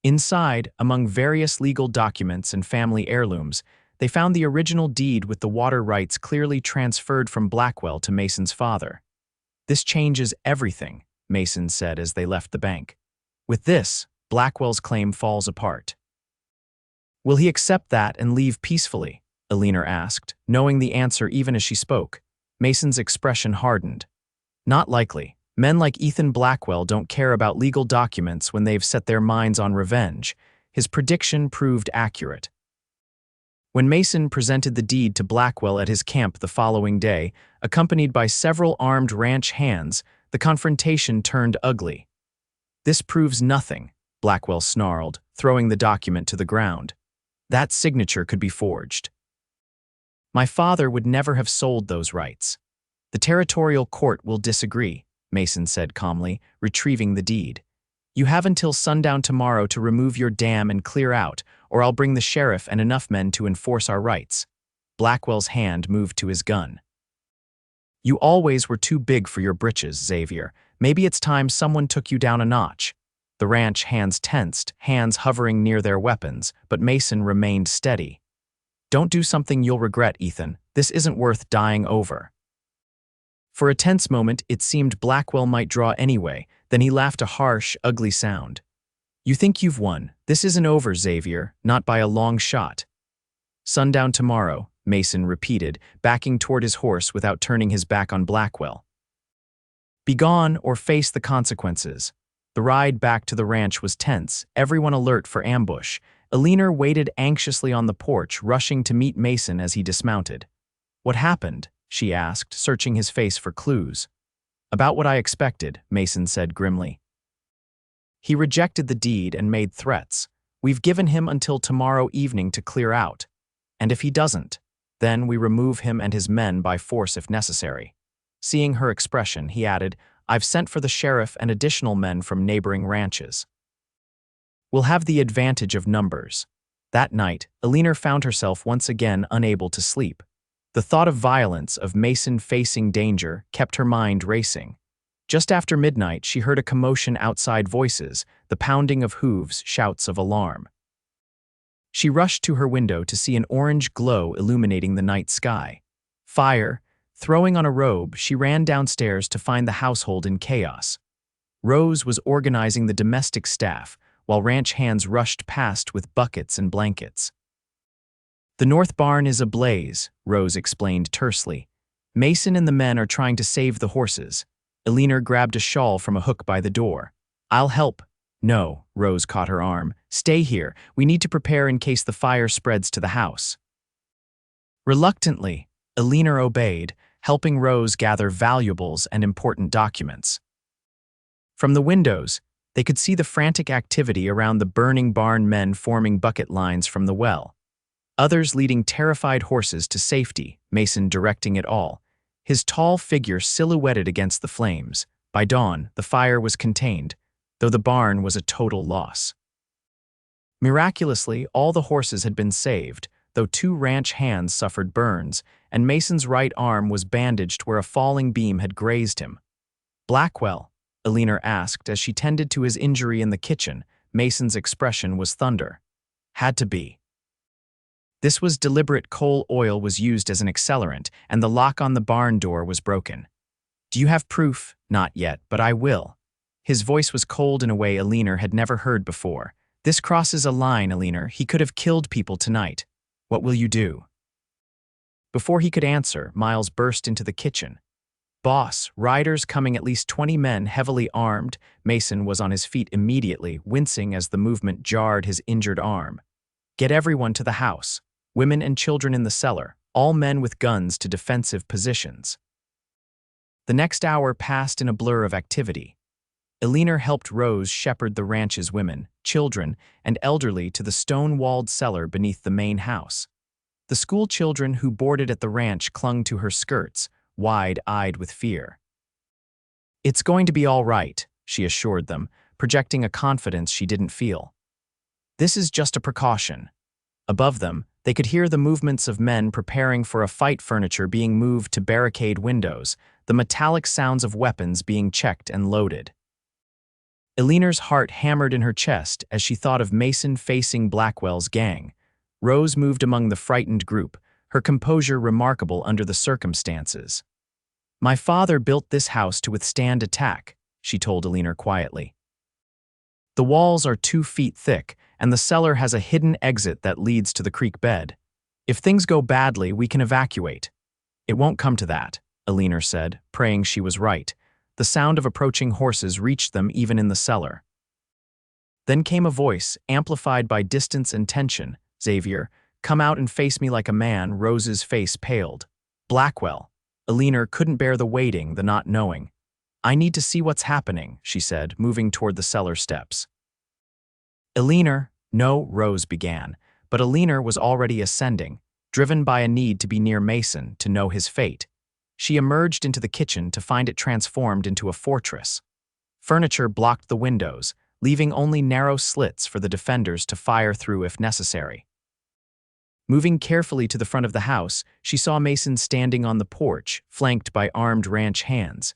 S1: Inside, among various legal documents and family heirlooms, they found the original deed with the water rights clearly transferred from Blackwell to Mason's father. This changes everything, Mason said as they left the bank. With this, Blackwell's claim falls apart. Will he accept that and leave peacefully? Eleanor asked, knowing the answer even as she spoke. Mason's expression hardened. Not likely. Men like Ethan Blackwell don't care about legal documents when they've set their minds on revenge. His prediction proved accurate. When Mason presented the deed to Blackwell at his camp the following day, accompanied by several armed ranch hands, the confrontation turned ugly. This proves nothing, Blackwell snarled, throwing the document to the ground. That signature could be forged. My father would never have sold those rights. The territorial court will disagree, Mason said calmly, retrieving the deed. You have until sundown tomorrow to remove your dam and clear out, or I'll bring the sheriff and enough men to enforce our rights. Blackwell's hand moved to his gun. You always were too big for your britches, Xavier. Maybe it's time someone took you down a notch. The ranch hands tensed, hands hovering near their weapons, but Mason remained steady. Don't do something you'll regret, Ethan. This isn't worth dying over. For a tense moment, it seemed Blackwell might draw anyway, then he laughed a harsh, ugly sound. You think you've won. This isn't over, Xavier, not by a long shot. Sundown tomorrow, Mason repeated, backing toward his horse without turning his back on Blackwell. Be gone or face the consequences. The ride back to the ranch was tense, everyone alert for ambush. Eleanor waited anxiously on the porch, rushing to meet Mason as he dismounted. What happened? She asked, searching his face for clues. About what I expected, Mason said grimly. He rejected the deed and made threats. We've given him until tomorrow evening to clear out. And if he doesn't, then we remove him and his men by force if necessary. Seeing her expression, he added, I've sent for the sheriff and additional men from neighboring ranches. We'll have the advantage of numbers. That night, Eleanor found herself once again unable to sleep. The thought of violence, of Mason facing danger, kept her mind racing. Just after midnight, she heard a commotion outside, voices, the pounding of hooves, shouts of alarm. She rushed to her window to see an orange glow illuminating the night sky. Fire. Throwing on a robe, she ran downstairs to find the household in chaos. Rose was organizing the domestic staff, while ranch hands rushed past with buckets and blankets. The north barn is ablaze, Rose explained tersely. Mason and the men are trying to save the horses. Eleanor grabbed a shawl from a hook by the door. I'll help. No, Rose caught her arm. Stay here. We need to prepare in case the fire spreads to the house. Reluctantly, Eleanor obeyed, helping Rose gather valuables and important documents. From the windows, they could see the frantic activity around the burning barn, men forming bucket lines from the well. Others leading terrified horses to safety, Mason directing it all, his tall figure silhouetted against the flames. By dawn, the fire was contained, though the barn was a total loss. Miraculously, all the horses had been saved, though 2 ranch hands suffered burns, and Mason's right arm was bandaged where a falling beam had grazed him. Blackwell? Eleanor asked as she tended to his injury in the kitchen. Mason's expression was thunder. Had to be. This was deliberate. Coal oil was used as an accelerant, and the lock on the barn door was broken. Do you have proof? Not yet, but I will. His voice was cold in a way Eleanor had never heard before. This crosses a line, Eleanor. He could have killed people tonight. What will you do? Before he could answer, Miles burst into the kitchen. Boss, riders coming, at least 20 men heavily armed. Mason was on his feet immediately, wincing as the movement jarred his injured arm. Get everyone to the house. Women and children in the cellar, all men with guns to defensive positions. The next hour passed in a blur of activity. Eleanor helped Rose shepherd the ranch's women, children, and elderly to the stone-walled cellar beneath the main house. The school children who boarded at the ranch clung to her skirts, wide-eyed with fear. "It's going to be all right," she assured them, projecting a confidence she didn't feel. "This is just a precaution." Above them, they could hear the movements of men preparing for a fight, furniture being moved to barricade windows, the metallic sounds of weapons being checked and loaded. Eleanor's heart hammered in her chest as she thought of Mason facing Blackwell's gang. Rose moved among the frightened group, her composure remarkable under the circumstances. "My father built this house to withstand attack," she told Eleanor quietly. "The walls are 2 feet thick, and the cellar has a hidden exit that leads to the creek bed. If things go badly, we can evacuate." "It won't come to that," Eleanor said, praying she was right. The sound of approaching horses reached them even in the cellar. Then came a voice, amplified by distance and tension. "Xavier, come out and face me like a man." Rose's face paled. "Blackwell." Eleanor couldn't bear the waiting, the not knowing. "I need to see what's happening," she said, moving toward the cellar steps. "Eleanor." "No," Rose began, but Eleanor was already ascending, driven by a need to be near Mason, to know his fate. She emerged into the kitchen to find it transformed into a fortress. Furniture blocked the windows, leaving only narrow slits for the defenders to fire through if necessary. Moving carefully to the front of the house, she saw Mason standing on the porch, flanked by armed ranch hands.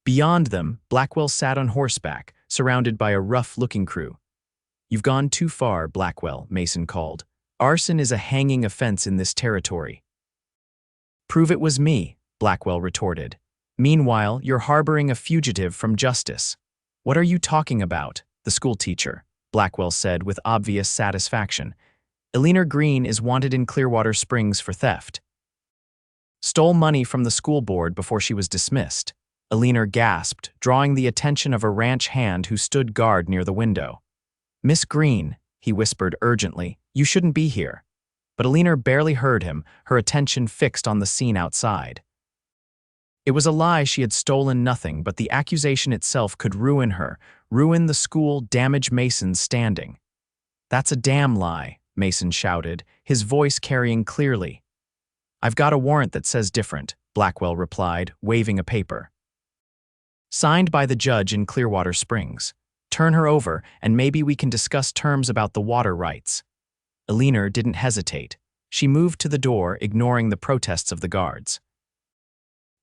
S1: Beyond them, Blackwell sat on horseback, surrounded by a rough-looking crew. "You've gone too far, Blackwell," Mason called. "Arson is a hanging offense in this territory." "Prove it was me," Blackwell retorted. "Meanwhile, you're harboring a fugitive from justice." "What are you talking about?" "The schoolteacher," Blackwell said with obvious satisfaction. "Eleanor Greene is wanted in Clearwater Springs for theft. Stole money from the school board before she was dismissed." Eleanor gasped, drawing the attention of a ranch hand who stood guard near the window. "Miss Greene," he whispered urgently, "you shouldn't be here." But Eleanor barely heard him, her attention fixed on the scene outside. It was a lie. She had stolen nothing, but the accusation itself could ruin her, ruin the school, damage Mason's standing. "That's a damn lie," Mason shouted, his voice carrying clearly. "I've got a warrant that says different," Blackwell replied, waving a paper. "Signed by the judge in Clearwater Springs. Turn her over, and maybe we can discuss terms about the water rights." Eleanor didn't hesitate. She moved to the door, ignoring the protests of the guards.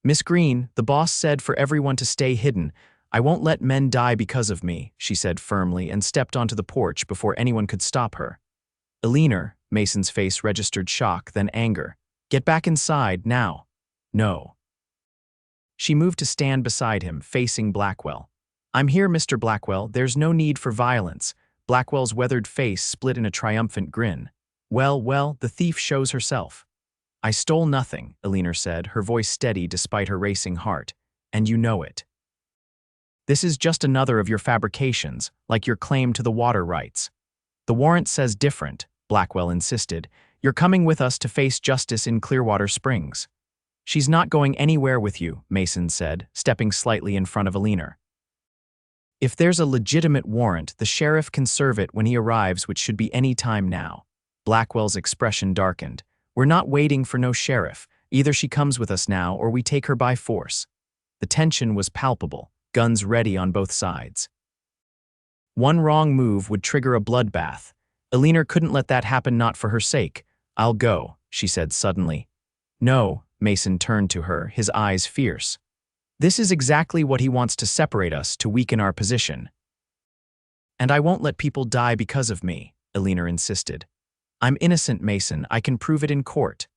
S1: "Miss Greene, the boss said for everyone to stay hidden. I won't let men die because of me," she said firmly, and stepped onto the porch before anyone could stop her. "Eleanor," Mason's face registered shock, then anger. "Get back inside, now." "No." She moved to stand beside him, facing Blackwell. "I'm here, Mr. Blackwell. There's no need for violence." Blackwell's weathered face split in a triumphant grin. Well, the thief shows herself." "I stole nothing," Eleanor said, her voice steady despite her racing heart. "And you know it. This is just another of your fabrications, like your claim to the water rights." "The warrant says different," Blackwell insisted. "You're coming with us to face justice in Clearwater Springs." "She's not going anywhere with you," Mason said, stepping slightly in front of Eleanor. "If there's a legitimate warrant, the sheriff can serve it when he arrives, which should be any time now." Blackwell's expression darkened. "We're not waiting for no sheriff. Either she comes with us now or we take her by force." The tension was palpable, guns ready on both sides. One wrong move would trigger a bloodbath. Eleanor couldn't let that happen, not for her sake. "I'll go," she said suddenly. "No," Mason turned to her, his eyes fierce. "This is exactly what he wants, to separate us, to weaken our position." "And I won't let people die because of me," Eleanor insisted. "I'm innocent, Mason. I can prove it in court."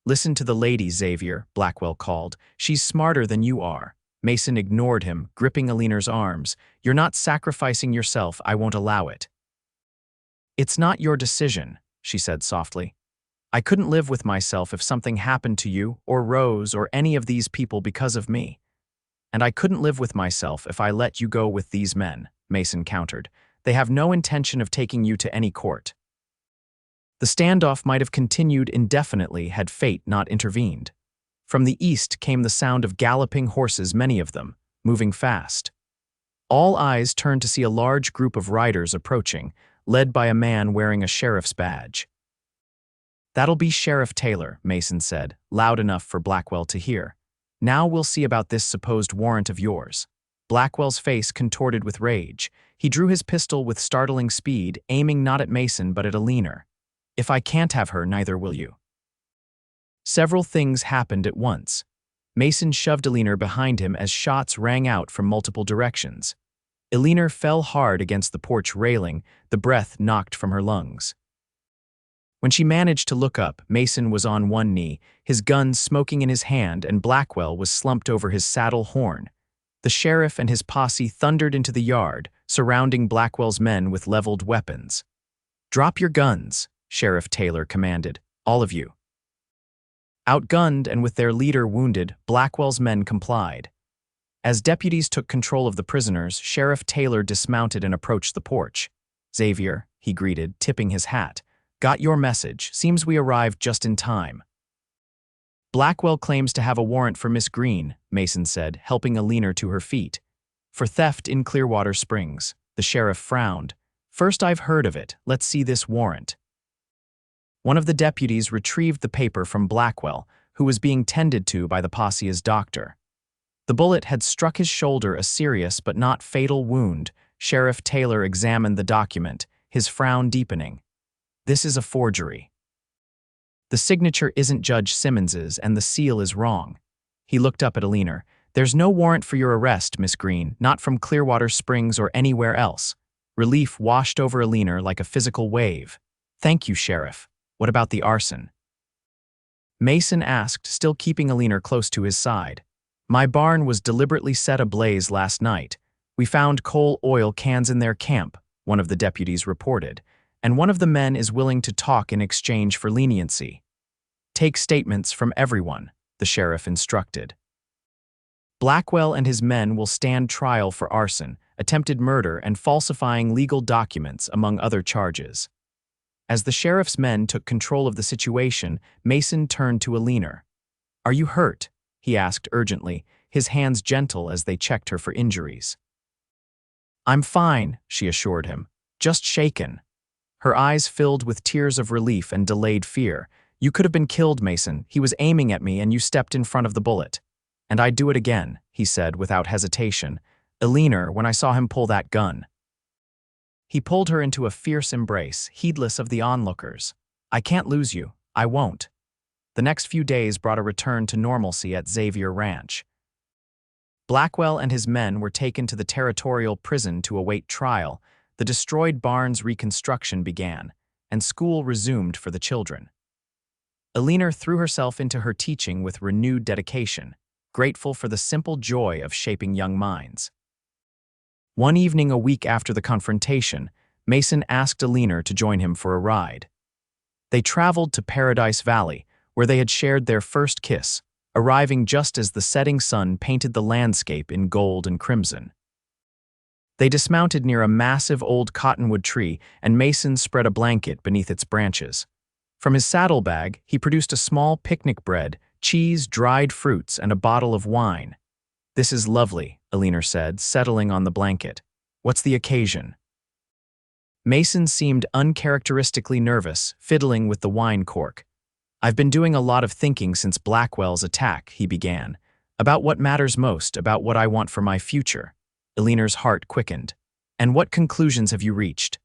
S1: "Listen to the lady, Xavier," Blackwell called. "She's smarter than you are." Mason ignored him, gripping Eleanor's arms. "You're not sacrificing yourself. I won't allow it." "It's not your decision," she said softly. "I couldn't live with myself if something happened to you, or Rose, or any of these people because of me. And I couldn't live with myself if I let you go with these men," Mason countered. "They have no intention of taking you to any court." The standoff might have continued indefinitely had fate not intervened. From the east came the sound of galloping horses, many of them, moving fast. All eyes turned to see a large group of riders approaching, led by a man wearing a sheriff's badge. That'll be Sheriff Taylor, Mason said, loud enough for Blackwell to hear. Now we'll see about this supposed warrant of yours. Blackwell's face contorted with rage. He drew his pistol with startling speed, aiming not at Mason but at Eleanor. If I can't have her, neither will you. Several things happened at once. Mason shoved Eleanor behind him as shots rang out from multiple directions. Eleanor fell hard against the porch railing, the breath knocked from her lungs. When she managed to look up, Mason was on one knee, his gun smoking in his hand, and Blackwell was slumped over his saddle horn. The sheriff and his posse thundered into the yard, surrounding Blackwell's men with leveled weapons. "Drop your guns," Sheriff Taylor commanded, "all of you." Outgunned and with their leader wounded, Blackwell's men complied. As deputies took control of the prisoners, Sheriff Taylor dismounted and approached the porch. "Xavier," he greeted, tipping his hat. "Got your message. Seems we arrived just in time." "Blackwell claims to have a warrant for Miss Greene," Mason said, helping Eleanor to her feet. "For theft in Clearwater Springs." The sheriff frowned. "First I've heard of it. Let's see this warrant." One of the deputies retrieved the paper from Blackwell, who was being tended to by the posse's doctor. The bullet had struck his shoulder, a serious but not fatal wound. Sheriff Taylor examined the document, his frown deepening. "This is a forgery. The signature isn't Judge Simmons's and the seal is wrong." He looked up at Eleanor. "There's no warrant for your arrest, Miss Greene, not from Clearwater Springs or anywhere else." Relief washed over Eleanor like a physical wave. "Thank you, Sheriff. What about the arson?" Mason asked, still keeping Eleanor close to his side. "My barn was deliberately set ablaze last night. We found coal oil cans in their camp," one of the deputies reported, "and one of the men is willing to talk in exchange for leniency." "Take statements from everyone," the sheriff instructed. "Blackwell and his men will stand trial for arson, attempted murder, and falsifying legal documents, among other charges." As the sheriff's men took control of the situation, Mason turned to Eleanor. "Are you hurt?" he asked urgently, his hands gentle as they checked her for injuries. "I'm fine," she assured him. "Just shaken." Her eyes filled with tears of relief and delayed fear. "You could have been killed, Mason. He was aiming at me and you stepped in front of the bullet." "And I'd do it again," he said without hesitation. "Eleanor, when I saw him pull that gun." He pulled her into a fierce embrace, heedless of the onlookers. "I can't lose you. I won't." The next few days brought a return to normalcy at Xavier Ranch. Blackwell and his men were taken to the territorial prison to await trial. The destroyed barn's reconstruction began, and school resumed for the children. Eleanor threw herself into her teaching with renewed dedication, grateful for the simple joy of shaping young minds. One evening a week after the confrontation, Mason asked Eleanor to join him for a ride. They traveled to Paradise Valley, where they had shared their first kiss, arriving just as the setting sun painted the landscape in gold and crimson. They dismounted near a massive old cottonwood tree, and Mason spread a blanket beneath its branches. From his saddlebag, he produced a small picnic bread, cheese, dried fruits, and a bottle of wine. "This is lovely," Eleanor said, settling on the blanket. "What's the occasion?" Mason seemed uncharacteristically nervous, fiddling with the wine cork. "I've been doing a lot of thinking since Blackwell's attack," he began. "About what matters most, about what I want for my future." Eleanor's heart quickened. "And what conclusions have you reached?"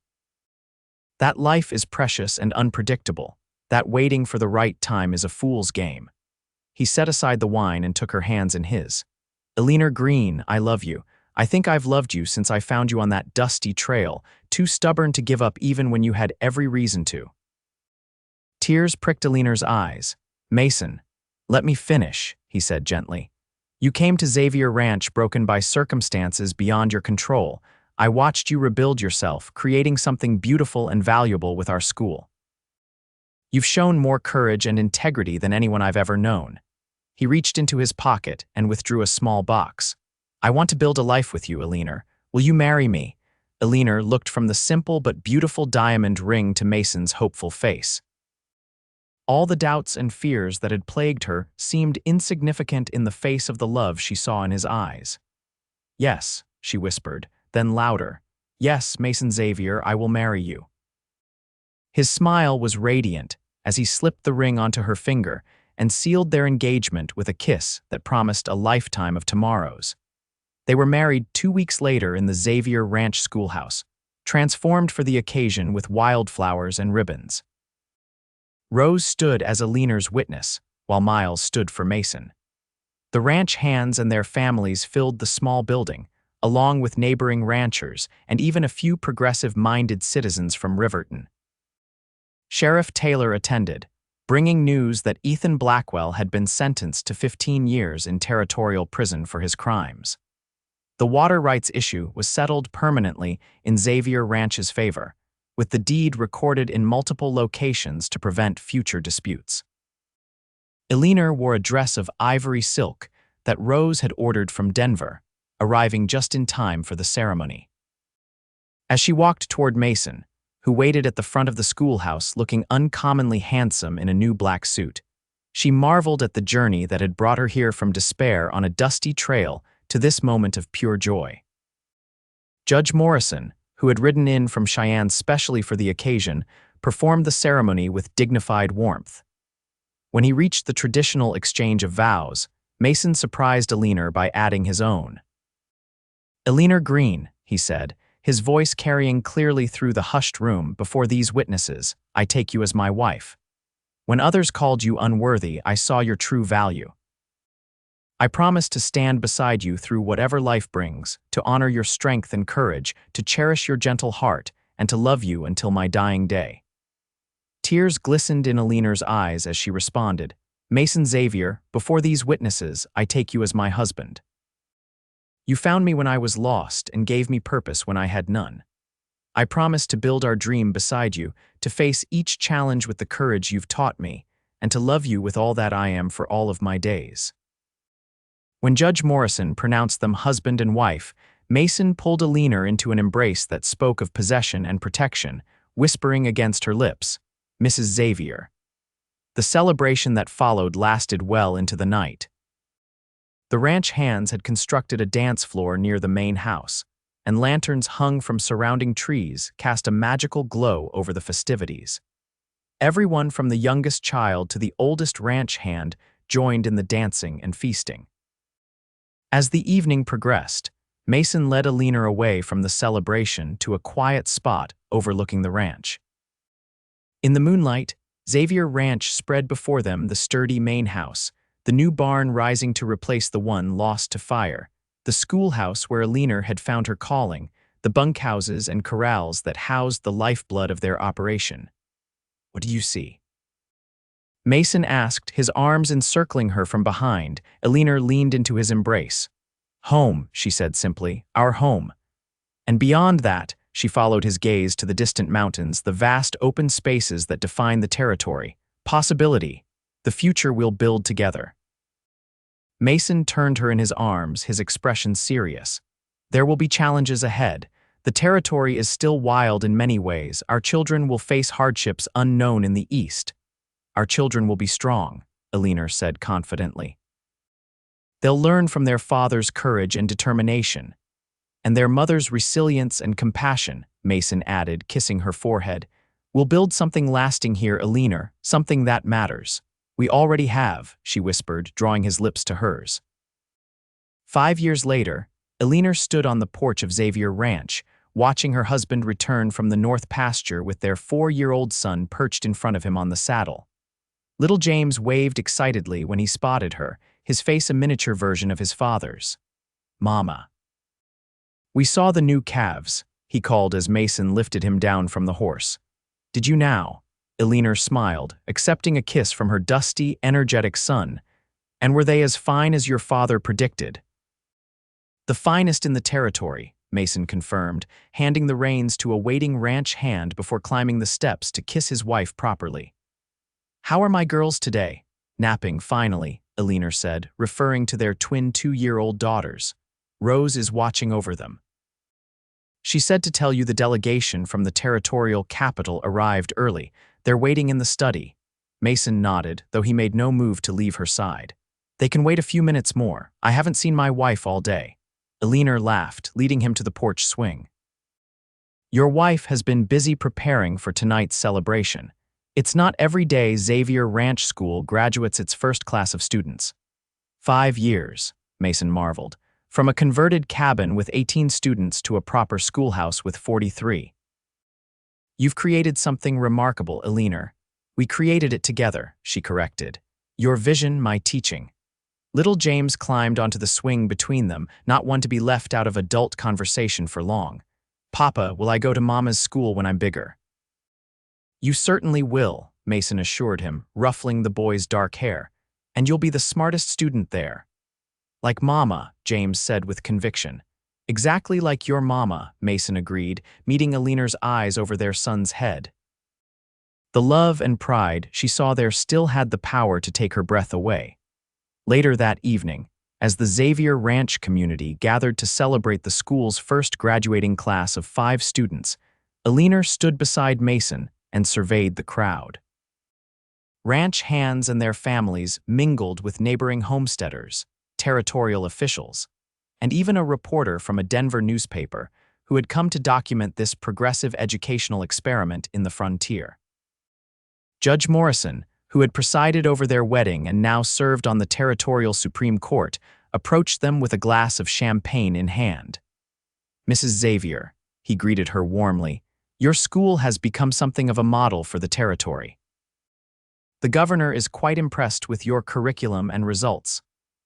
S1: "That life is precious and unpredictable. That waiting for the right time is a fool's game." He set aside the wine and took her hands in his. "Eleanor Greene, I love you. I think I've loved you since I found you on that dusty trail, too stubborn to give up even when you had every reason to." Tears pricked Eleanor's eyes. "Mason, let me finish," he said gently. "You came to Xavier Ranch broken by circumstances beyond your control. I watched you rebuild yourself, creating something beautiful and valuable with our school. You've shown more courage and integrity than anyone I've ever known." He reached into his pocket and withdrew a small box. "I want to build a life with you, Eleanor. Will you marry me?" Eleanor looked from the simple but beautiful diamond ring to Mason's hopeful face. All the doubts and fears that had plagued her seemed insignificant in the face of the love she saw in his eyes. "Yes," she whispered, then louder. "Yes, Mason Xavier, I will marry you." His smile was radiant, as he slipped the ring onto her finger and sealed their engagement with a kiss that promised a lifetime of tomorrows. They were married 2 weeks later in the Xavier Ranch Schoolhouse, transformed for the occasion with wildflowers and ribbons. Rose stood as Eleanor's witness, while Miles stood for Mason. The ranch hands and their families filled the small building, along with neighboring ranchers and even a few progressive-minded citizens from Riverton. Sheriff Taylor attended, bringing news that Ethan Blackwell had been sentenced to 15 years in territorial prison for his crimes. The water rights issue was settled permanently in Xavier Ranch's favor, with the deed recorded in multiple locations to prevent future disputes. Eleanor wore a dress of ivory silk that Rose had ordered from Denver, arriving just in time for the ceremony. As she walked toward Mason, who waited at the front of the schoolhouse looking uncommonly handsome in a new black suit, she marveled at the journey that had brought her here from despair on a dusty trail to this moment of pure joy. Judge Morrison, who had ridden in from Cheyenne specially for the occasion, performed the ceremony with dignified warmth. When he reached the traditional exchange of vows, Mason surprised Eleanor by adding his own. "Eleanor Greene," he said, his voice carrying clearly through the hushed room, "before these witnesses, I take you as my wife. When others called you unworthy, I saw your true value. I promise to stand beside you through whatever life brings, to honor your strength and courage, to cherish your gentle heart, and to love you until my dying day." Tears glistened in Eleanor's eyes as she responded, "Mason Xavier, before these witnesses, I take you as my husband. You found me when I was lost and gave me purpose when I had none. I promise to build our dream beside you, to face each challenge with the courage you've taught me, and to love you with all that I am for all of my days." When Judge Morrison pronounced them husband and wife, Mason pulled Eleanor into an embrace that spoke of possession and protection, whispering against her lips, "Mrs. Xavier." The celebration that followed lasted well into the night. The ranch hands had constructed a dance floor near the main house, and lanterns hung from surrounding trees cast a magical glow over the festivities. Everyone from the youngest child to the oldest ranch hand joined in the dancing and feasting. As the evening progressed, Mason led Eleanor away from the celebration to a quiet spot overlooking the ranch. In the moonlight, Xavier Ranch spread before them the sturdy main house, the new barn rising to replace the one lost to fire, the schoolhouse where Eleanor had found her calling, the bunkhouses and corrals that housed the lifeblood of their operation. "What do you see?" Mason asked, his arms encircling her from behind. Eleanor leaned into his embrace. "Home," she said simply, "our home." And beyond that, she followed his gaze to the distant mountains, the vast open spaces that define the territory. Possibility, the future we'll build together. Mason turned her in his arms, his expression serious. "There will be challenges ahead. The territory is still wild in many ways. Our children will face hardships unknown in the East. Our children will be strong," Eleanor said confidently. "They'll learn from their father's courage and determination, and their mother's resilience and compassion," Mason added, kissing her forehead. "We'll build something lasting here, Eleanor, something that matters. We already have," she whispered, drawing his lips to hers. 5 years later, Eleanor stood on the porch of Xavier Ranch, watching her husband return from the north pasture with their 4-year-old son perched in front of him on the saddle. Little James waved excitedly when he spotted her, his face a miniature version of his father's. "Mama." "We saw the new calves," he called as Mason lifted him down from the horse. "Did you now?" Eleanor smiled, accepting a kiss from her dusty, energetic son. "And were they as fine as your father predicted?" "The finest in the territory," Mason confirmed, handing the reins to a waiting ranch hand before climbing the steps to kiss his wife properly. "How are my girls today?" "Napping, finally," Eleanor said, referring to their twin 2-year-old daughters. "Rose is watching over them. She said to tell you the delegation from the territorial capital arrived early. They're waiting in the study." Mason nodded, though he made no move to leave her side. "They can wait a few minutes more. I haven't seen my wife all day." Eleanor laughed, leading him to the porch swing. "Your wife has been busy preparing for tonight's celebration. It's not every day Xavier Ranch School graduates its first class of students. 5 years, Mason marveled. From a converted cabin with 18 students to a proper schoolhouse with 43. You've created something remarkable, Eleanor. We created it together, she corrected. Your vision, my teaching. Little James climbed onto the swing between them, not one to be left out of adult conversation for long. Papa, will I go to Mama's school when I'm bigger? You certainly will, Mason assured him, ruffling the boy's dark hair. And you'll be the smartest student there. Like Mama, James said with conviction. Exactly like your mama, Mason agreed, meeting Eleanor's eyes over their son's head. The love and pride she saw there still had the power to take her breath away. Later that evening, as the Xavier Ranch community gathered to celebrate the school's first graduating class of 5 students, Eleanor stood beside Mason and surveyed the crowd. Ranch hands and their families mingled with neighboring homesteaders, territorial officials, and even a reporter from a Denver newspaper who had come to document this progressive educational experiment in the frontier. Judge Morrison, who had presided over their wedding and now served on the territorial Supreme Court, approached them with a glass of champagne in hand. Mrs. Xavier, he greeted her warmly, your school has become something of a model for the territory. The governor is quite impressed with your curriculum and results.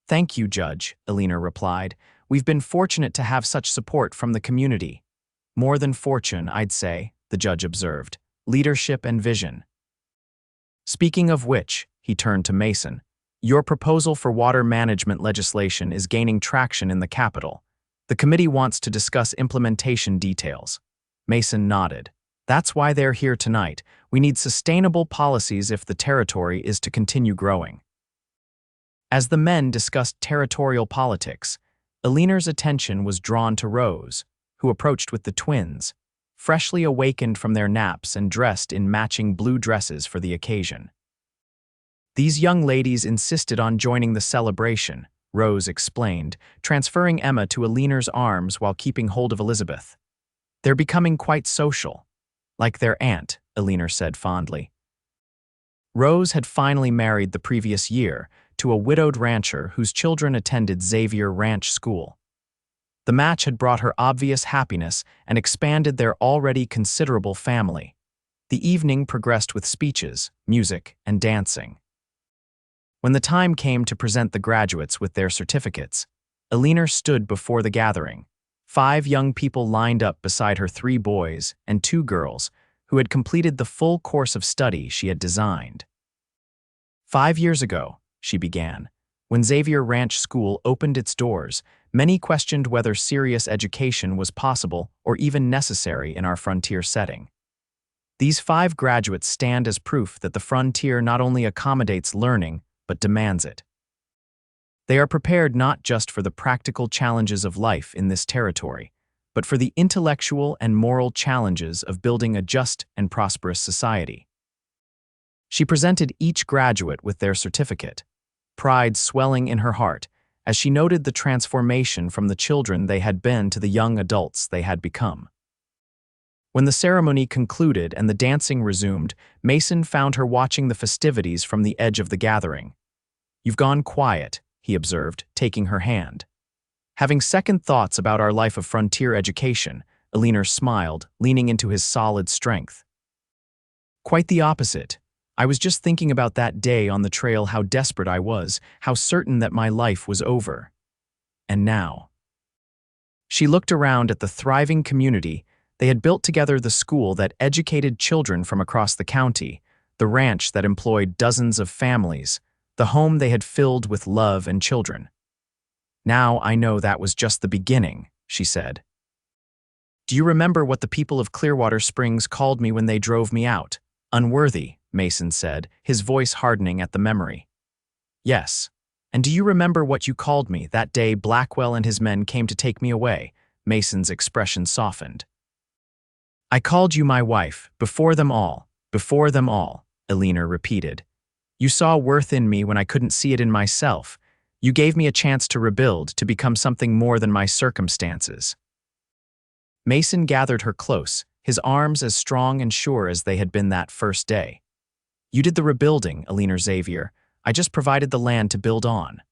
S1: Thank you, Judge, Eleanor replied. We've been fortunate to have such support from the community. More than fortune, I'd say, the judge observed. Leadership and vision. Speaking of which, he turned to Mason, your proposal for water management legislation is gaining traction in the Capitol. The committee wants to discuss implementation details. Mason nodded. That's why they're here tonight. We need sustainable policies if the territory is to continue growing. As the men discussed territorial politics, Eleanor's attention was drawn to Rose, who approached with the twins, freshly awakened from their naps and dressed in matching blue dresses for the occasion. These young ladies insisted on joining the celebration, Rose explained, transferring Emma to Eleanor's arms while keeping hold of Elizabeth. They're becoming quite social. Like their aunt, Eleanor said fondly. Rose had finally married the previous year to a widowed rancher whose children attended Xavier Ranch School. The match had brought her obvious happiness and expanded their already considerable family. The evening progressed with speeches, music, and dancing. When the time came to present the graduates with their certificates, Eleanor stood before the gathering. 5 young people lined up beside her 3 boys and 2 girls who had completed the full course of study she had designed. 5 years ago, she began, when Xavier Ranch School opened its doors, many questioned whether serious education was possible or even necessary in our frontier setting. These 5 graduates stand as proof that the frontier not only accommodates learning, but demands it. They are prepared not just for the practical challenges of life in this territory, but for the intellectual and moral challenges of building a just and prosperous society. She presented each graduate with their certificate, pride swelling in her heart as she noted the transformation from the children they had been to the young adults they had become. When the ceremony concluded and the dancing resumed, Mason found her watching the festivities from the edge of the gathering. You've gone quiet, he observed, taking her hand. Having second thoughts about our life of frontier education, Eleanor smiled, leaning into his solid strength. Quite the opposite. I was just thinking about that day on the trail, how desperate I was, how certain that my life was over. And now. She looked around at the thriving community. They had built together the school that educated children from across the county, the ranch that employed dozens of families, the home they had filled with love and children. Now I know that was just the beginning, she said. Do you remember what the people of Clearwater Springs called me when they drove me out? Unworthy, Mason said, his voice hardening at the memory. Yes. And do you remember what you called me that day Blackwell and his men came to take me away? Mason's expression softened. I called you my wife, before them all, Eleanor repeated. You saw worth in me when I couldn't see it in myself. You gave me a chance to rebuild, to become something more than my circumstances. Mason gathered her close, his arms as strong and sure as they had been that first day. You did the rebuilding, Eleanor Xavier. I just provided the land to build on.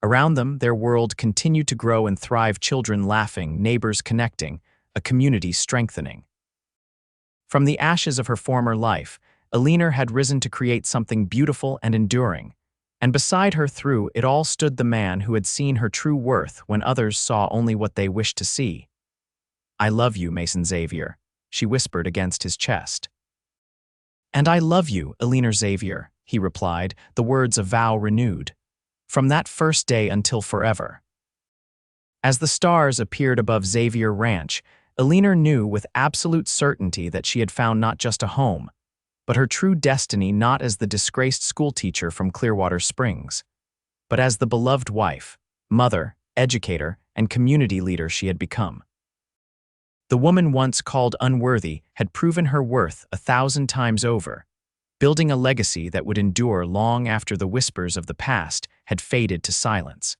S1: Around them, their world continued to grow and thrive, children laughing, neighbors connecting, a community strengthening. From the ashes of her former life, Eleanor had risen to create something beautiful and enduring. And beside her through it all stood the man who had seen her true worth when others saw only what they wished to see. I love you, Mason Xavier, she whispered against his chest. And I love you, Eleanor Xavier, he replied, the words a vow renewed. From that first day until forever. As the stars appeared above Xavier Ranch, Eleanor knew with absolute certainty that she had found not just a home, but her true destiny, not as the disgraced schoolteacher from Clearwater Springs, but as the beloved wife, mother, educator, and community leader she had become. The woman once called unworthy had proven her worth 1,000 times over, building a legacy that would endure long after the whispers of the past had faded to silence.